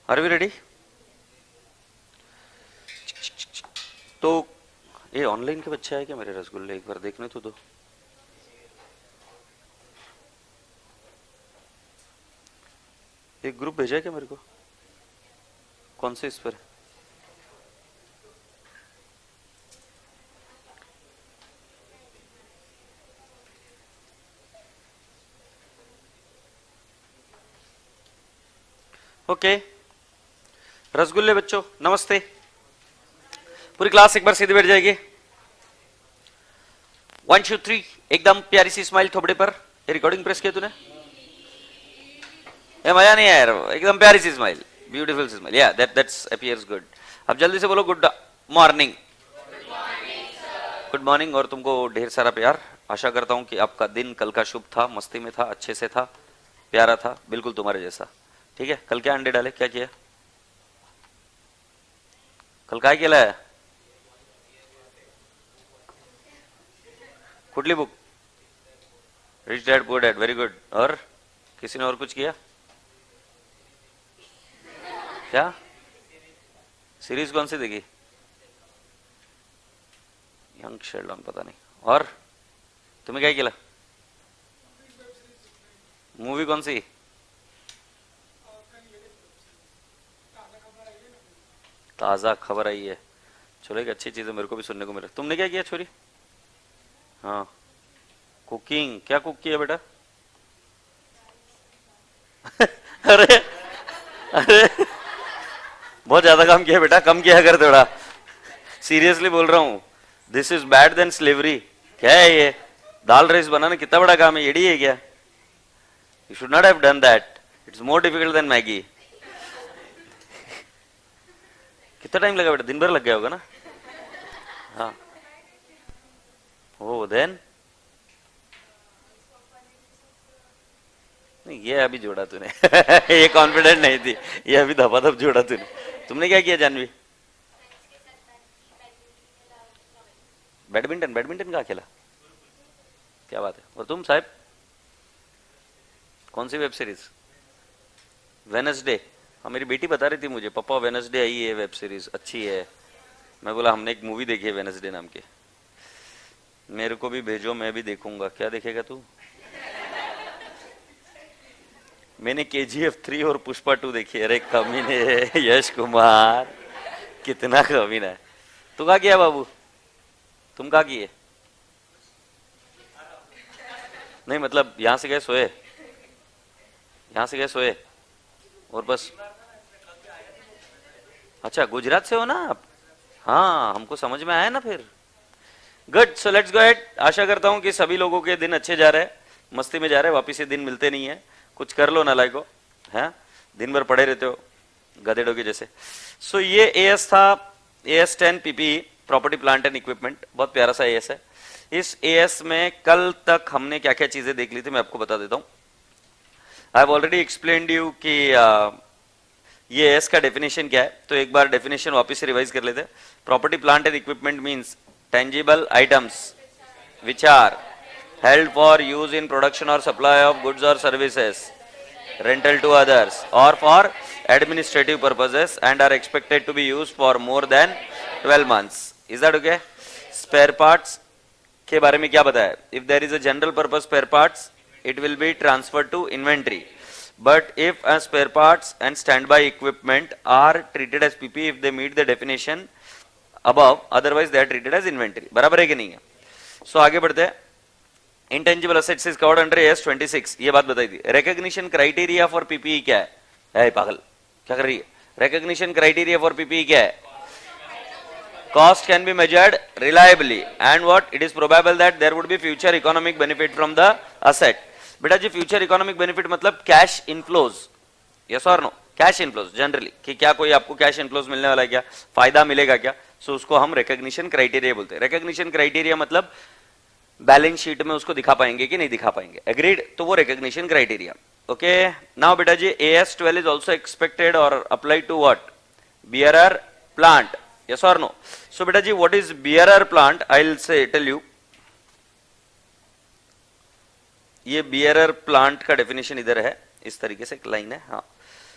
Are we ready? तो ये online के बच्चे आए क्या मेरे रसगुल्ले? एक बार देखने तो दो। एक ग्रुप भेजा है क्या मेरे को? कौन से इस पर? ओके रसगुल्ले बच्चों नमस्ते। पूरी क्लास एक बार सीधे बैठ जाएगी। 1 2 3 एकदम प्यारी सी स्माइल थोबड़े पर। ये रिकॉर्डिंग प्रेस किया तूने? ये मजा नहीं आया यार, एकदम प्यारी सी स्माइल, ब्यूटीफुल सी स्माइल। या दैट्स अपीयर्स गुड। अब जल्दी से बोलो गुड मॉर्निंग। गुड मॉर्निंग और तुमको ढेर सारा प्यार। आशा करता हूं कि आपका दिन कल का शुभ था, मस्ती में था, अच्छे से था, प्यारा था, बिल्कुल तुम्हारे जैसा। ठीक है, कल क्या अंडे डाले, क्या किया? कल काय केला है? कुठली book? Rich dad poor dad, very good. और किसी ने और कुछ किया क्या? सीरीज कौन सी देखी? यंग शेल्डन, पता नहीं। और तुम्हें क्या केला? मूवी कौन सी? ताजा खबर आई है, चलो एक अच्छी चीज है, मेरे को भी सुनने को मिला। तुमने क्या किया छोरी? हाँ कुकिंग, क्या कुक किया बेटा? अरे अरे बहुत ज्यादा काम किया बेटा, कम किया कर थोड़ा। सीरियसली बोल रहा हूँ, this is bad then slavery. क्या है ये? दाल राइस बनाना कितना बड़ा काम है, येड़ी है क्या? You should not have done that, it's more difficult then Maggi. कितना टाइम लगा बेटा? दिन भर लग गया होगा ना? हाँ। ओ देन नहीं, ये अभी जोड़ा तूने। ये कॉन्फिडेंट नहीं थी, ये अभी धपाधप जोड़ा तूने। तुमने क्या किया जानवी? बैडमिंटन? बैडमिंटन कहाँ खेला? क्या बात है। और तुम साहब कौन सी वेब सीरीज? वेनसडे? हाँ मेरी बेटी बता रही थी मुझे, पापा वेनसडे आई है वेब सीरीज, अच्छी है। मैं बोला हमने एक मूवी देखी है वेनसडे नाम की। मेरे को भी भेजो, मैं भी देखूंगा। क्या देखेगा तू? मैंने KGF 3 और पुष्पा 2 देखी। अरे कमीने, यश कुमार कितना कमीना है। तू क्या किया बाबू? तुम क्या किए? नहीं मतलब यहां से गए सोए? यहां से गए सोए और बस? अच्छा गुजरात से हो ना आप? हाँ हमको समझ में आया ना फिर। Good, so let's go ahead. आशा करता हूं कि सभी लोगों के दिन अच्छे जा रहे हैं, मस्ती में जा रहे हैं। वापिस ये दिन मिलते नहीं है, कुछ कर लो ना लाइको है, दिन भर पड़े रहते हो गधेड़ों के जैसे। सो ये AS था, AS10 PPE, property plant and equipment. बहुत प्यारा सा AS है। इस AS में कल तक हमने क्या क्या चीजें देख ली थी मैं आपको बता देता हूं। I have already explained you कि ये AS का डेफिनेशन क्या है, तो एक बार डेफिनेशन वापस से रिवाइज कर लेते हैं। Property plant and equipment means tangible items which are held for use in production or supply of goods or services, rental to others or for administrative purposes and are expected to be used for more than 12 months. Is that okay? Spare parts के बारे में क्या बताया? If there is a general purpose spare parts, it will be transferred to inventory. But if a spare parts and standby equipment are treated as PP if they meet the definition above, otherwise they are treated as inventory. बराबर है कि नहीं है? सो आगे बढ़ते हैं। Intangible assets is covered under AS26, ये बात बताई थी। रिकॉग्निशन क्राइटेरिया फॉर PPE क्या है? पागल क्या कर रही है? रिकॉग्निशन क्राइटेरिया फॉर PPE क्या है? Cost can be measured reliably and what? It is probable that there would be future economic benefit from the asset. बेटा जी फ्यूचर इकोनॉमिक बेनिफिट मतलब कैश इनफ्लोज, यस और नो? कैश इनफ्लोज जनरली, कि क्या कोई आपको cash inflows मिलने वाला है, क्या फायदा मिलेगा क्या? सो उसको हम रिकॉग्निशन क्राइटेरिया बोलते हैं। रिकॉग्निशन क्राइटेरिया मतलब बैलेंस शीट में उसको दिखा पाएंगे कि नहीं दिखा पाएंगे, एग्रीड? तो वो रिकॉग्निशन क्राइटेरिया। ओके नाउ बेटा जी AS12 इज ऑल्सो एक्सपेक्टेड और applied to what? BRR plant, yes और नो? सो बेटा जी what is BRR plant? I will say tell you. ये बीआरआर प्लांट का डेफिनेशन इधर है, इस तरीके से एक लाइन है। हाँ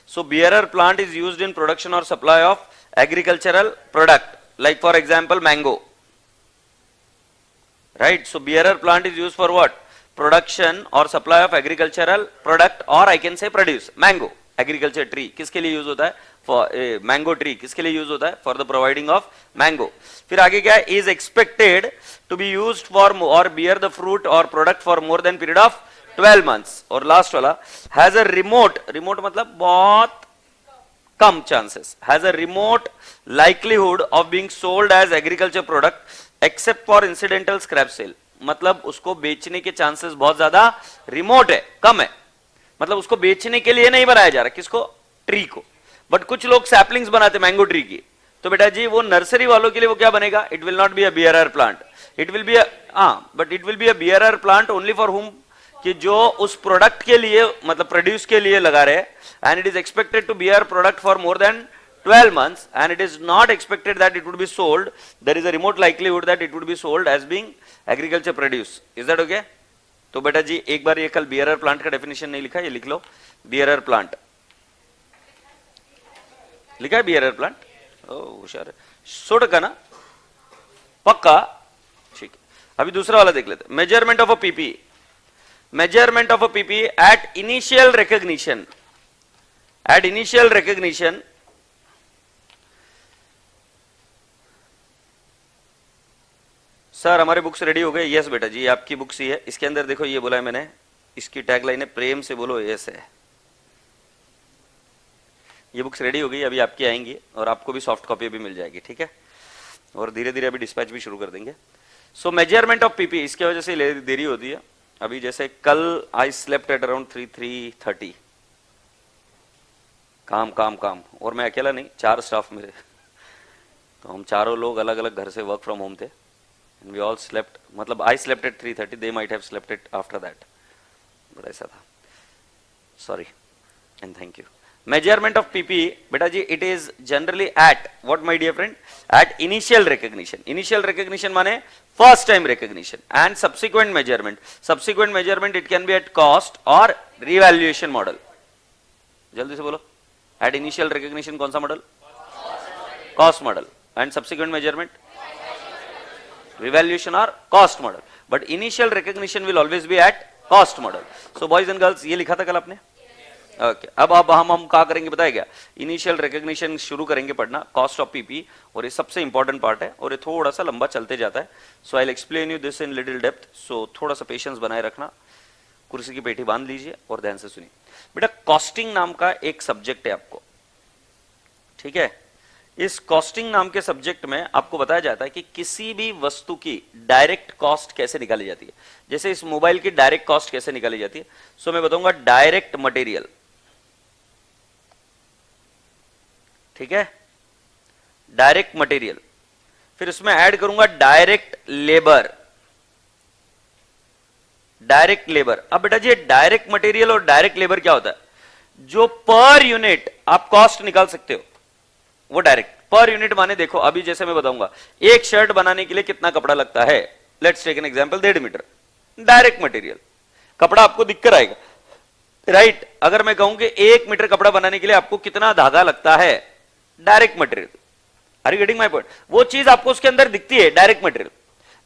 So bearer plant is used in production or supply of agricultural product, like for example mango, right? So bearer plant is used for what? Production or supply of agricultural product, or I can say produce. Mango, agriculture tree किसके लिए use होता है? For mango tree किसके लिए use होता है? For the providing of mango. फिर आगे क्या है? Is expected to be used for or bear the fruit or product for more than period of 12 months. और लास्ट वाला has a remote मतलब बहुत कम chances, has a remote likelihood of being sold as agriculture product except for incidental scrap sale. मतलब उसको बेचने के chances बहुत ज्यादा रिमोट है, कम है, मतलब उसको बेचने के लिए नहीं बनाया जा रहा. किसको? ट्री को. बट कुछ लोग सैपलिंग्स बनाते मैंगो ट्री की, तो बेटा जी वो नर्सरी वालों के लिए वो क्या बनेगा? It will not be a BRR plant, it will be but it will be a BRR plant only for whom, कि जो उस प्रोडक्ट के लिए मतलब प्रोड्यूस के लिए लगा रहे, and it is expected to be a product for more than 12 months and it is not expected that it would be sold. There is a remote likelihood that it would be sold as being agriculture produce. Is that okay? तो बेटा जी एक बार ये कल बीआरआर plant का definition नहीं लिखा, ये लिख लो. बीआरआर प्लांट लिखा है, बीआरआर प्लांट. ओ होशियार है, 100% ना, पक्का. ठीक है, अभी दूसरा वाला देख लेते हैं. Measurement of a PP. Measurement of a PP at initial recognition. At initial recognition sir हमारे बुक्स रेडी हो गए. यस बेटा जी आपकी बुक्स ही है. इसके अंदर देखो ये बोला है मैंने, इसकी टैगलाइन है प्रेम से बोलो यस है. ये बुक्स रेडी हो गई, अभी आपकी आएंगी और आपको भी सॉफ्ट कॉपी भी मिल जाएगी. ठीक है, और धीरे धीरे अभी डिस्पैच भी शुरू कर देंगे. सो मेजरमेंट ऑफ पीपी, इसके वजह से देरी होती है. अभी जैसे कल आई स्लेप्ट एट अराउंड 3:30. काम काम काम, और मैं अकेला नहीं, 4 स्टाफ मेरे, तो हम चारों लोग अलग अलग घर से वर्क फ्रॉम होम थे. And we all slept, मतलब I slept at 3:30, they might have slept it after that, but ऐसा था. Sorry and thank you. Measurement of PP, बेटा जी it is generally at what my dear friend? At initial recognition. Initial recognition माने first time recognition and subsequent measurement. Subsequent measurement it can be at cost or revaluation model. जल्दी से बोलो. At initial recognition कौन सा model? Cost model. And subsequent measurement? Revaluation or cost model, but initial recognition will always be at cost model. So boys and girls, ये लिखा था कल आपने. Okay. अब हम क्या करेंगे बताया क्या? इनिशियल रिकॉग्निशन शुरू करेंगे पढ़ना, कॉस्ट ऑफ पीपी, और ये सबसे इंपॉर्टेंट पार्ट है और ये थोड़ा सा लंबा चलते जाता है. So I will explain you this in little depth. So थोड़ा सा पेशेंस बनाए रखना, कुर्सी की पेटी बांध लीजिए और ध्यान से सुनिए. बेटा कॉस्टिंग नाम का एक सब्जेक्ट है आपको, ठीक है. इस कॉस्टिंग नाम के सब्जेक्ट में आपको बताया जाता है कि किसी भी वस्तु की डायरेक्ट कॉस्ट कैसे निकाली जाती है. जैसे इस मोबाइल की डायरेक्ट कॉस्ट कैसे निकाली जाती है. सो मैं बताऊंगा डायरेक्ट मटेरियल, ठीक है, डायरेक्ट मटेरियल. फिर उसमें ऐड करूंगा डायरेक्ट लेबर. Direct labour. अब बेटा जी डायरेक्ट मटेरियल और डायरेक्ट लेबर क्या होता है? जो पर यूनिट आप कॉस्ट निकाल सकते हो वो डायरेक्ट. पर यूनिट माने देखो अभी जैसे मैं बताऊंगा एक शर्ट बनाने के लिए कितना कपड़ा लगता है. Let's take an example, 1.5 metre direct material. कपड़ा आपको दिखकर आएगा, राइट. अगर मैं कहूं कि 1 मीटर कपड़ा बनाने के लिए आपको कितना धागा लगता है, direct material. Are you getting my point? वो चीज आपको उसके अंदर दिखती है, डायरेक्ट मटेरियल.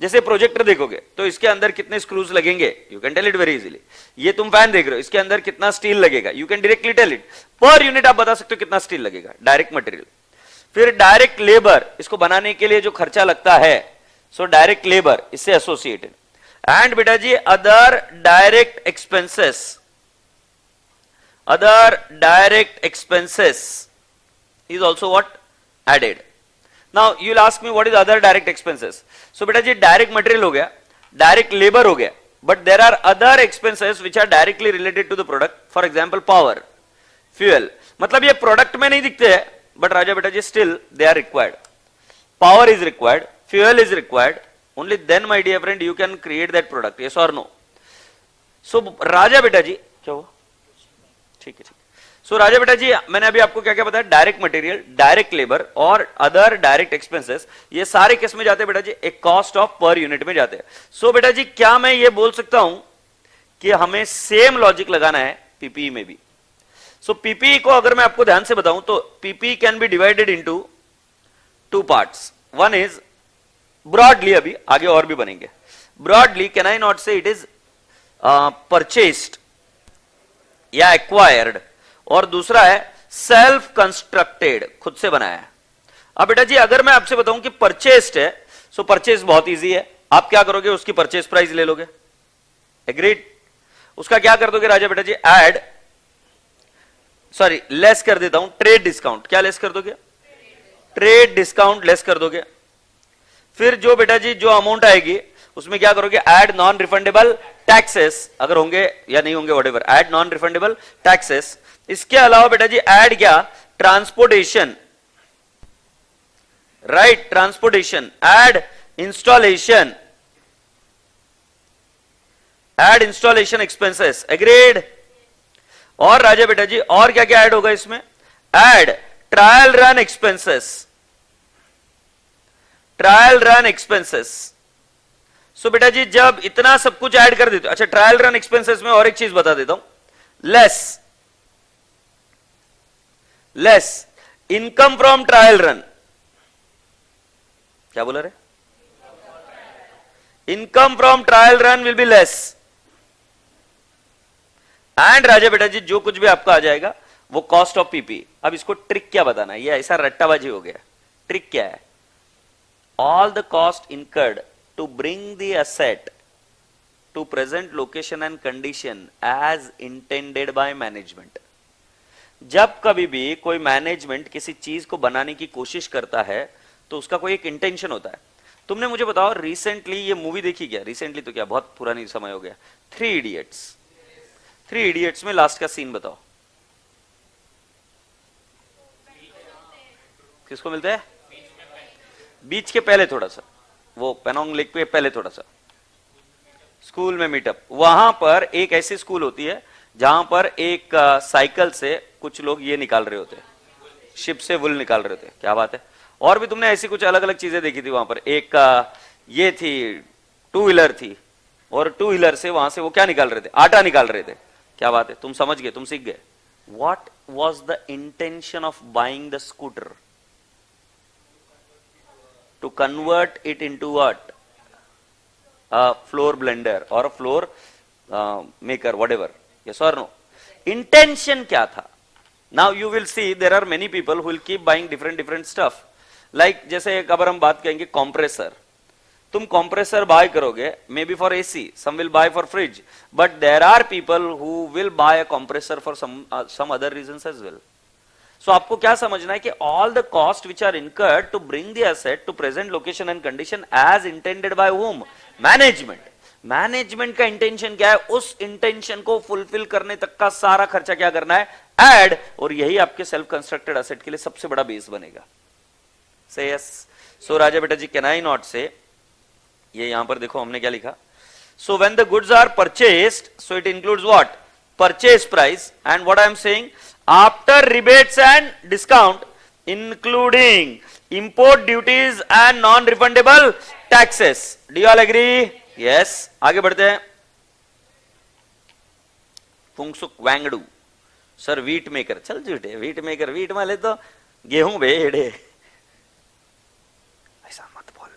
जैसे प्रोजेक्टर देखोगे तो इसके अंदर कितने स्क्रूज लगेंगे, you can tell it very easily. ये तुम फैन देख रहे हो, इसके अंदर कितना स्टील लगेगा, you can directly tell it. Per unit आप बता सकते हो कितना स्टील लगेगा, डायरेक्ट मटेरियल. फिर डायरेक्ट लेबर, इसको बनाने के लिए जो खर्चा लगता है, सो डायरेक्ट लेबर इससे एसोसिएटेड. एंड बेटा जी other direct expenses, other direct expenses is also what added. Now you will ask me what is other direct expenses. So बेटा जी डायरेक्ट मटेरियल हो गया, डायरेक्ट लेबर हो गया, but there are other expenses which are directly related to the product. For example power, fuel. मतलब ये product में नहीं दिखते हैं, but Raja beta ji still they are required. Power is required, fuel is required. Only then my dear friend you can create that product. Yes or no? So Raja beta ji क्या हुआ? ठीक है ठीक. So Raja beta ji मैंने अभी आपको क्या क्या बताया? डायरेक्ट मटेरियल, डायरेक्ट लेबर और अदर डायरेक्ट एक्सपेंसेस, ये सारे किस में जाते हैं बेटा जी? एक कॉस्ट ऑफ पर यूनिट में जाते हैं. सो बेटा जी क्या मैं ये बोल सकता हूं कि हमें सेम लॉजिक लगाना है पीपीई में भी? सो पीपीई को अगर मैं आपको ध्यान से बताऊं तो PPE can be divided into two parts. One is broadly, अभी आगे और भी बनेंगे. ब्रॉडली कैन आई नॉट से इट इज परचेस्ड या एक्वायर्ड, और दूसरा है सेल्फ कंस्ट्रक्टेड, खुद से बनाया है. अब बेटा जी अगर मैं आपसे बताऊं कि परचेस्ड है, सो परचेज बहुत इजी है. आप क्या करोगे, उसकी परचेज प्राइस ले लोगे. एग्रीड. उसका क्या कर दोगे राजा बेटा जी, ऐड, सॉरी लेस कर देता हूं, ट्रेड डिस्काउंट. क्या लेस कर दोगे, ट्रेड डिस्काउंट लेस कर दोगे. फिर जो बेटा जी जो अमाउंट आएगी उसमें क्या करोगे, ऐड नॉन रिफंडेबल टैक्सेस, अगर होंगे या नहीं होंगे whatever, add non refundable taxes. इसके अलावा बेटा जी ऐड क्या, transportation, right, transportation, add installation, add installation expenses. Agreed. और राजा बेटा जी और क्या क्या ऐड होगा इसमें, add trial run expenses, trial run expenses. So बेटा जी जब इतना सब कुछ ऐड कर देते हो, अच्छा ट्रायल रन एक्सपेंसेस में और एक चीज बता देता हूं, less, less income from trial run. क्या बोला रे, income from trial run will be less. And राजा बेटा जी जो कुछ भी आपका आ जाएगा वो कॉस्ट ऑफ पीपी. अब इसको ट्रिक क्या बताना है, ये ऐसा रट्टाबाजी हो गया. ट्रिक क्या है, all the cost incurred to bring the asset to present location and condition as intended by management. जब कभी भी कोई मैनेजमेंट किसी चीज को बनाने की कोशिश करता है तो उसका कोई एक इंटेंशन होता है. तुमने मुझे बताओ रिसेंटली ये मूवी देखी क्या, रिसेंटली तो क्या बहुत पुरानी समय हो गया, 3 इडियट्स. 3 इडियट्स में लास्ट का सीन बताओ, किसको मिलता है, बीच के पहले थोड़ा सा, वो पेनोंग लेक पे पहले थोड़ा सा, स्कूल में मीटअप. वहां पर एक ऐसी स्कूल होती है जहां पर एक साइकिल से कुछ लोग ये निकाल रहे होते, शिप से वुल निकाल रहे थे. क्या बात है. और भी तुमने ऐसी कुछ अलग अलग चीजें देखी थी वहां पर. एक ये थी, 2 व्हीलर थी, और 2 व्हीलर से वहां से वो क्या निकाल रहे थे, आटा निकाल रहे थे. क्या बात है, तुम समझ गए, तुम सीख गए. What was the intention of buying the scooter, to convert it into what, a floor blender or a floor maker, whatever. Yes or no? Intention क्या था. Now you will see there are many people who will keep buying different stuff. Like जैसे एक अगर हम बात करेंगे compressor, तुम compressor buy करोगे maybe for AC, some will buy for fridge, but there are people who will buy a compressor for some other reasons as well. So आपको क्या समझना है कि all the cost which are incurred to bring the asset to present location and condition as intended by whom, management. Management का intention क्या है, उस intention को फुलफिल करने तक का सारा खर्चा क्या करना है, ऐड. और यही आपके सेल्फ कंस्ट्रक्टेड एसेट के लिए सबसे बड़ा बेस बनेगा. से यस. सो राजा बेटा जी कैन आई नॉट से, ये यहां पर देखो हमने क्या लिखा, so when the goods are purchased, so it includes what, purchase price, and what I am saying, after rebates and discount including import duties and non refundable taxes. Do you all agree? Yes. आगे बढ़ते हैं. Phunsukh Wangdu sir, wheat maker. चल झूठे, wheat maker, wheat माले तो गेहूं भेड़े. ऐसा मत बोल,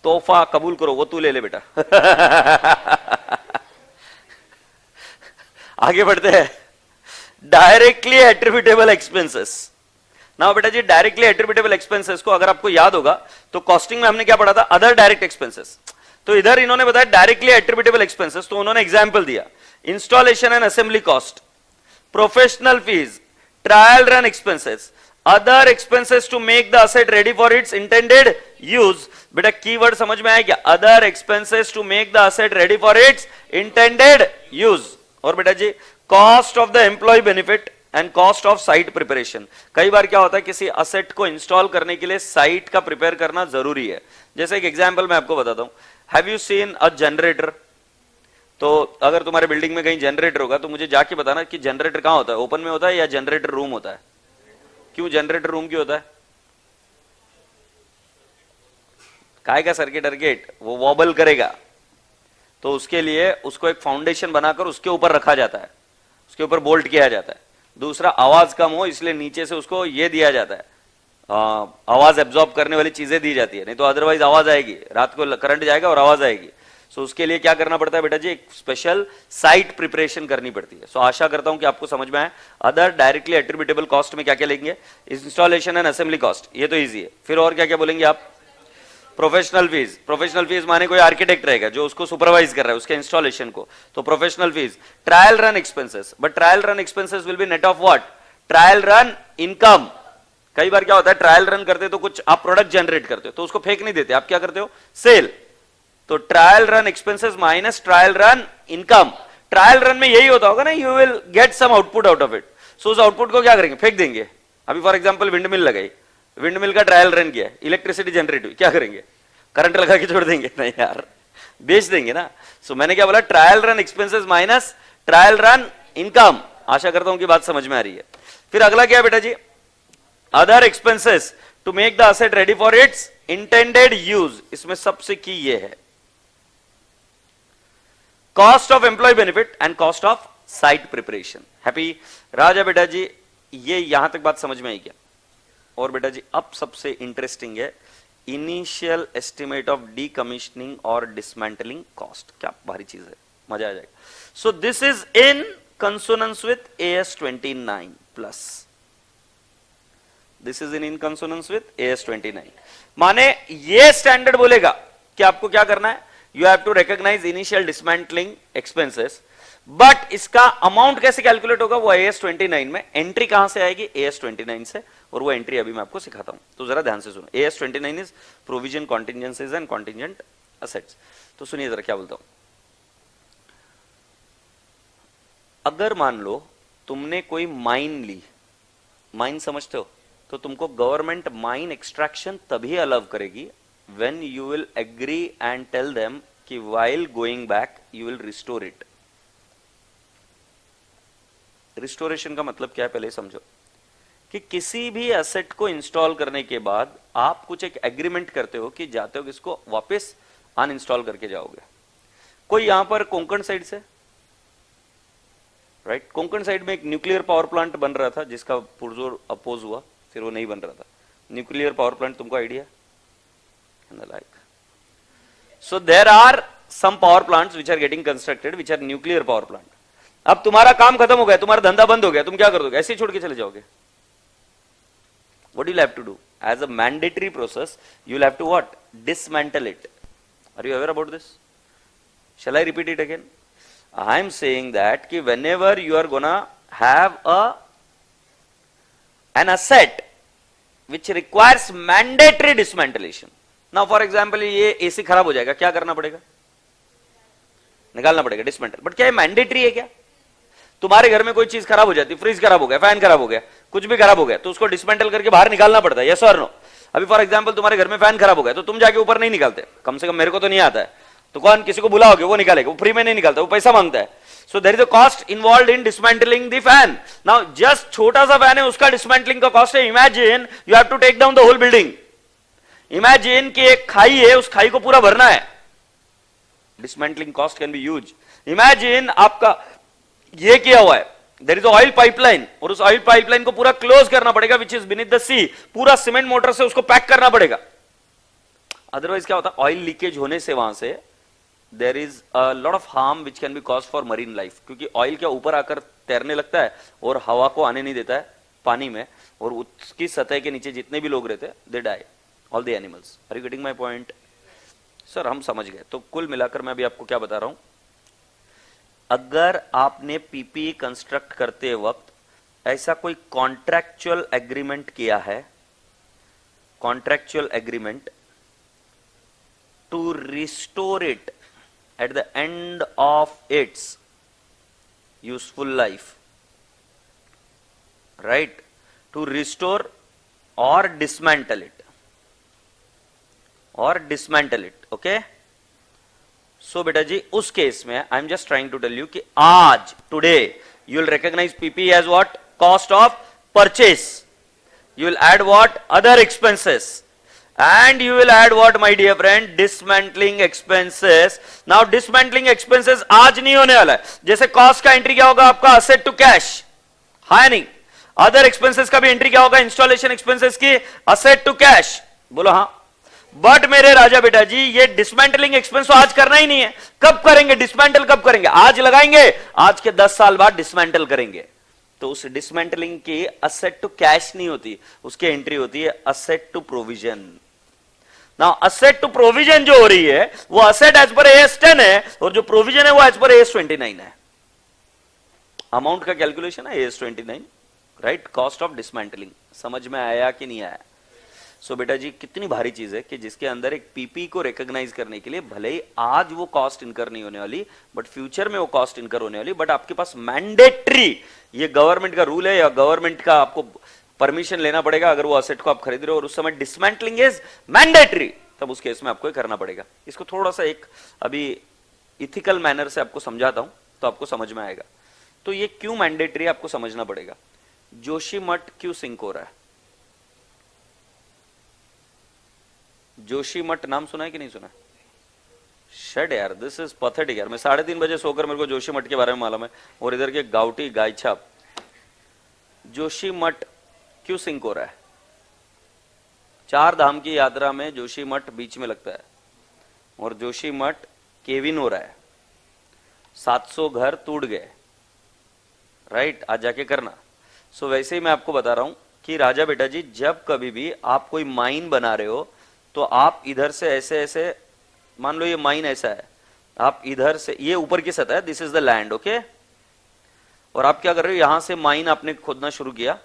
तोहफा कबूल करो, वो तू ले ले बेटा. आगे बढ़ते हैं. Directly attributable expenses. ना बेटा जी डायरेक्टली एट्रीब्यूटेबल एक्सपेंसेस को अगर आपको याद होगा तो कॉस्टिंग में हमने क्या पढ़ा था, अदर डायरेक्ट एक्सपेंसेस. तो इधर इन्होंने बताया डायरेक्टली एट्रीब्यूटेबल एक्सपेंसेस, तो उन्होंने एग्जांपल दिया, installation and assembly cost, professional fees, trial run expenses, other expenses to make the asset ready for its intended use. बेटा कीवर्ड समझ में आया क्या, other expenses to make the asset ready for its intended use. और बेटा जी cost of the employee benefit and cost of site preparation. कई बार क्या होता है, किसी असेट को इंस्टॉल करने के लिए साइट का प्रिपेयर करना जरूरी है. जैसे एक एग्जांपल मैं आपको बताता हूं, have you seen a generator. तो अगर तुम्हारे बिल्डिंग में कहीं जनरेटर होगा तो मुझे जाके बताना कि जनरेटर कहां होता है, ओपन में होता है या जनरेटर रूम होता है. क्यों जनरेटर रूम क्यों होता है, काय का सर्किट अर्किट वो वॉबल करेगा, तो उसके लिए उसको एक फाउंडेशन बनाकर उसके ऊपर रखा जाता है, उसके ऊपर बोल्ट किया जाता है. दूसरा आवाज कम हो इसलिए नीचे से उसको ये दिया जाता है, आवाज एब्जॉर्ब करने वाली चीजें दी जाती है, नहीं तो अदरवाइज आवाज आएगी, रात को करंट जाएगा और आवाज आएगी। सो उसके लिए क्या करना पड़ता है बेटा जी, एक स्पेशल साइट प्रिपरेशन करनी पड़ती है। सो आशा करता हूं कि आपको समझ में आए। अदर डायरेक्टली एट्रीब्यूटेबल कॉस्ट में क्या क्या लेंगे, इंस्टॉलेशन एंड असेंबली कॉस्ट, ये तो इजी है। फिर और क्या क्या बोलेंगे आप, प्रोफेशनल फीस। प्रोफेशनल फीस माने कोई आर्किटेक्ट रहेगा जो उसको सुपरवाइज कर रहा है उसके इंस्टॉलेशन को, तो professional fees. Trial run expenses, but trial run expenses will be net of what, trial run income. कई बार क्या होता है, ट्रायल रन करते तो कुछ आप प्रोडक्ट जनरेट करते हो तो उसको फेंक नहीं देते, आप क्या करते हो, सेल। तो trial run expenses minus trial run income. Trial run में यही होता होगा ना, you will get some output out of it. So उस आउटपुट को क्या करेंगे, फेंक देंगे। अभी फॉर एग्जांपल विंड मिल लगाई, विंड मिल का ट्रायल रन किया, इलेक्ट्रिसिटी जनरेट हुई, क्या करेंगे, करंट लगा के छोड़ देंगे, नहीं यार, बेच देंगे ना। सो मैंने क्या बोला, trial run expenses minus trial run income. आशा करता हूं कि बात समझ में आ रही है। फिर अगला क्या है बेटा जी, other expenses to make the asset ready for its intended use. इसमें सबसे की ये है cost of employee benefit and cost of site preparation. Happy राजा बेटा जी, ये यहां तक बात समझ में आई क्या। और बेटा जी अब सबसे इंटरेस्टिंग है इनिशियल एस्टिमेट ऑफ डीकमीशनिंग और डिसमेंटलिंग कॉस्ट। क्या भारी चीज है, मजा आ जाएगा। So this is in consonance with AS 29 plus, this is in consonance with AS 29। माने ये स्टैंडर्ड बोलेगा कि आपको क्या करना है, you have to recognise initial dismantling expenses, but इसका अमाउंट कैसे कैलकुलेट होगा वो AS 29 में। एंट्री कहां से आएगी, AS 29 से, और वो एंट्री अभी मैं आपको सिखाता हूं, तो जरा ध्यान से सुनो। AS 29 is provision contingencies and contingent assets. तो सुनिए जरा क्या बोलता हूं। अगर मान लो तुमने कोई माइन ली, माइन समझते हो, तो तुमको गवर्नमेंट माइन एक्सट्रैक्शन तभी अलाउ करेगी when you will agree and tell them कि while going back you will restore it. Restoration का मतलब क्या है पहले समझो, कि किसी भी एसेट को इंस्टॉल करने के बाद आप कुछ एक एग्रीमेंट करते हो कि जाते हो कि इसको वापस अनइंस्टॉल करके जाओगे। कोई यहां पर कोंकण साइड से, राइट, कोंकण साइड में एक न्यूक्लियर पावर प्लांट बन रहा था जिसका पुरजोर अपोज हुआ, फिर वो नहीं बन रहा था। न्यूक्लियर पावर प्लांट तुमको idea like, so there are some power plants which are getting constructed which are nuclear power plant. अब तुम्हारा काम खत्म हो गया, तुम्हारा धंधा बंद हो गया, तुम क्या कर दोगे, ऐसे ही छोड़ के चले जाओगे। What you'll have to do as a mandatory process, you'll have to what, dismantle it. Are you aware about this? Shall I repeat it again? I am saying that कि whenever you are gonna have an asset which requires mandatory dismantlation. Now for example ये AC खराब हो जाएगा, क्या करना पड़ेगा, निकालना पड़ेगा, डिसमेंटल। बट क्या ये मैंडेटरी है क्या? तुम्हारे घर में कोई चीज खराब हो जाती, फ्रिज खराब हो गया, फैन खराब हो गया, कुछ भी खराब हो गया, तो उसको डिसमेंटल करके बाहर निकालना पड़ता है, यस और नो। अभी फॉर एग्जांपल तुम्हारे घर में फैन खराब हो गया तो तुम जाके ऊपर नहीं निकालते, कम से कम मेरे को तो नहीं आता है, तो कौन, किसी को बुलाओगे, वो निकालेगा, वो फ्री में नहीं निकालता, वो पैसा मांगता है। So there is a cost involved in dismantling the fan. Now just छोटा सा फैन है, उसका डिसमेंटलिंग का कॉस्ट है, imagine you have to take down the whole building. Imagine कि एक खाई है, उस खाई को पूरा भरना है, dismantling cost can be huge. Imagine आपका ये किया हुआ है, देयर इज ऑयल पाइपलाइन, और उस ऑयल पाइपलाइन को पूरा क्लोज करना पड़ेगा विच इज बीनीथ द सी, पूरा सीमेंट मोटर से उसको पैक करना पड़ेगा। अदरवाइज क्या होता है, ऑयल लीकेज होने से वहां से there is a lot of harm which can be cause for marine life, क्योंकि ऑयल क्या ऊपर आकर तैरने लगता है और हवा को आने नहीं देता है पानी में, और उसकी सतह के नीचे जितने भी लोग रहते हैं they die, all the animals. Are you getting my point? Sir हम समझ गए। तो कुल मिलाकर मैं अभी आपको क्या बता रहा हूं, अगर आपने पीपीई कंस्ट्रक्ट करते वक्त ऐसा कोई कॉन्ट्रैक्चुअल एग्रीमेंट किया है, contractual agreement to restore it at the end of its useful life, right, to restore और डिसमेंटल इट, ओके। सो बेटा जी उस केस में I am just trying to tell you कि आज today you will recognise PP as what, cost of purchase, you will add what, other expenses, and you will add what my dear friend, dismantling expenses. Now dismantling expenses आज नहीं होने वाला है। जैसे cost का entry क्या होगा आपका, असेट टू कैश, हाँ या नहीं? अदर एक्सपेंसेस का भी एंट्री क्या होगा? इंस्टॉलेशन एक्सपेंसेस की असेट टू कैश, बोलो हाँ। बट मेरे राजा बेटा जी, ये डिसमेंटलिंग एक्सपेंस तो आज करना ही नहीं है। कब करेंगे डिसमेंटल? कब करेंगे? आज लगाएंगे, आज के 10 साल बाद डिसमेंटल करेंगे। तो उस डिसमेंटलिंग की असेट टू कैश नहीं होती, उसकी एंट्री होती है असेट टू प्रोविजन। ना असेट टू प्रोविजन जो हो रही है वो असेट एज पर एएस 10 है, और जो प्रोविजन है वो एज पर एएस 29 है। अमाउंट का कैलकुलेशन है as 29, right? Cost of dismantling. समझ में आया कि नहीं आया? सो बेटा जी, कितनी भारी चीज है कि जिसके अंदर एक पीपी को रिकॉग्नाइज करने के लिए भले ही आज वो कॉस्ट इनकर नहीं होने वाली, बट फ्यूचर में वो कॉस्ट इनकर होने वाली, बट आपके पास मैंडेटरी, ये गवर्नमेंट का रूल है या गवर्नमेंट का आपको परमिशन लेना पड़ेगा अगर वो असेट को आप खरीद रहे हो और उस समय डिसमेंटलिंग इज मैंडेटरी, तब उस केस में आपको करना पड़ेगा। इसको थोड़ा सा एक अभी इथिकल मैनर से आपको समझाता हूं तो आपको समझ में आएगा। तो ये क्यों मैंडेटरी आपको समझना पड़ेगा। जोशीमठ क्यों सिंक हो रहा है? जोशीमठ नाम सुना है कि नहीं सुना? शट यार, दिस इज पथेटिक यार। मैं 3:30 बजे सोकर मेरे को जोशीमठ के बारे में मालूम है, और इधर के गाउटी गायछाप। जोशीमठ क्यों सिंक हो रहा है? 4 धाम की यात्रा में जोशीमठ बीच में लगता है, और जोशीमठ केविन हो रहा है। 700 घर टूट गए, राइट? आज जाके करना। सो वैसे ही मैं आपको बता रहा हूं कि राजा बेटा जी, जब कभी भी आप कोई माइन बना रहे हो तो आप इधर से ऐसे ऐसे, मान लो ये माइन ऐसा है, आप इधर से, ये ऊपर की सतह है, this is the land, okay? और आप क्या कर रहे हो, यहां से माइन आपने खोदना शुरू किया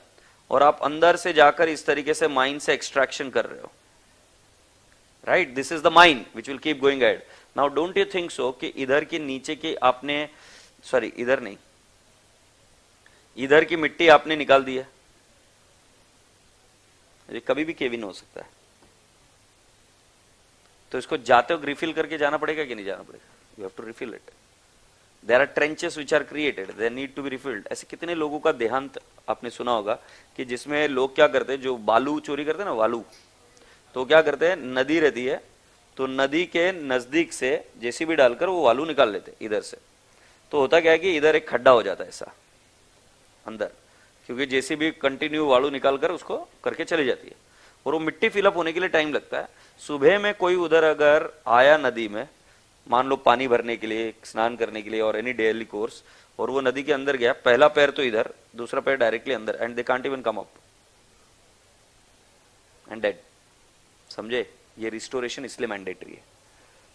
और आप अंदर से जाकर इस तरीके से माइन से एक्सट्रैक्शन कर रहे हो, right? This is the mine which will keep going ahead. Now don't you think so कि इधर की नीचे की आपने, सॉरी इधर नहीं, इधर की मिट्टी आपने निकाल दी है, ये कभी भी केविन हो सकता है, तो इसको जाते वक्त रिफिल करके जाना पड़ेगा कि नहीं जाना पड़ेगा? You have to refill it. There are trenches which are created, they need to be refilled. ऐसे कितने लोगों का देहांत आपने सुना होगा कि जिसमें लोग क्या करते हैं, जो बालू चोरी करते हैं ना, बालू, तो क्या करते हैं, नदी रहती है तो नदी के नजदीक से जेसीबी डालकर वो बालू निकाल लेते इधर से। तो होता क्या है कि इधर एक खड्डा हो जाता है ऐसा अंदर, क्योंकि जेसीबी कंटिन्यू बालू निकाल कर उसको करके चली जाती है, और वो मिट्टी फिलअप होने के लिए टाइम लगता है। सुबह में कोई उधर अगर आया नदी में, मान लो पानी भरने के लिए, स्नान करने के लिए, और एनी डेली कोर्स, और वो नदी के अंदर गया, पहला पैर तो इधर, दूसरा पैर डायरेक्टली अंदर, and they can't even come up and dead. समझे? ये रिस्टोरेशन इसलिए मैंडेटरी है।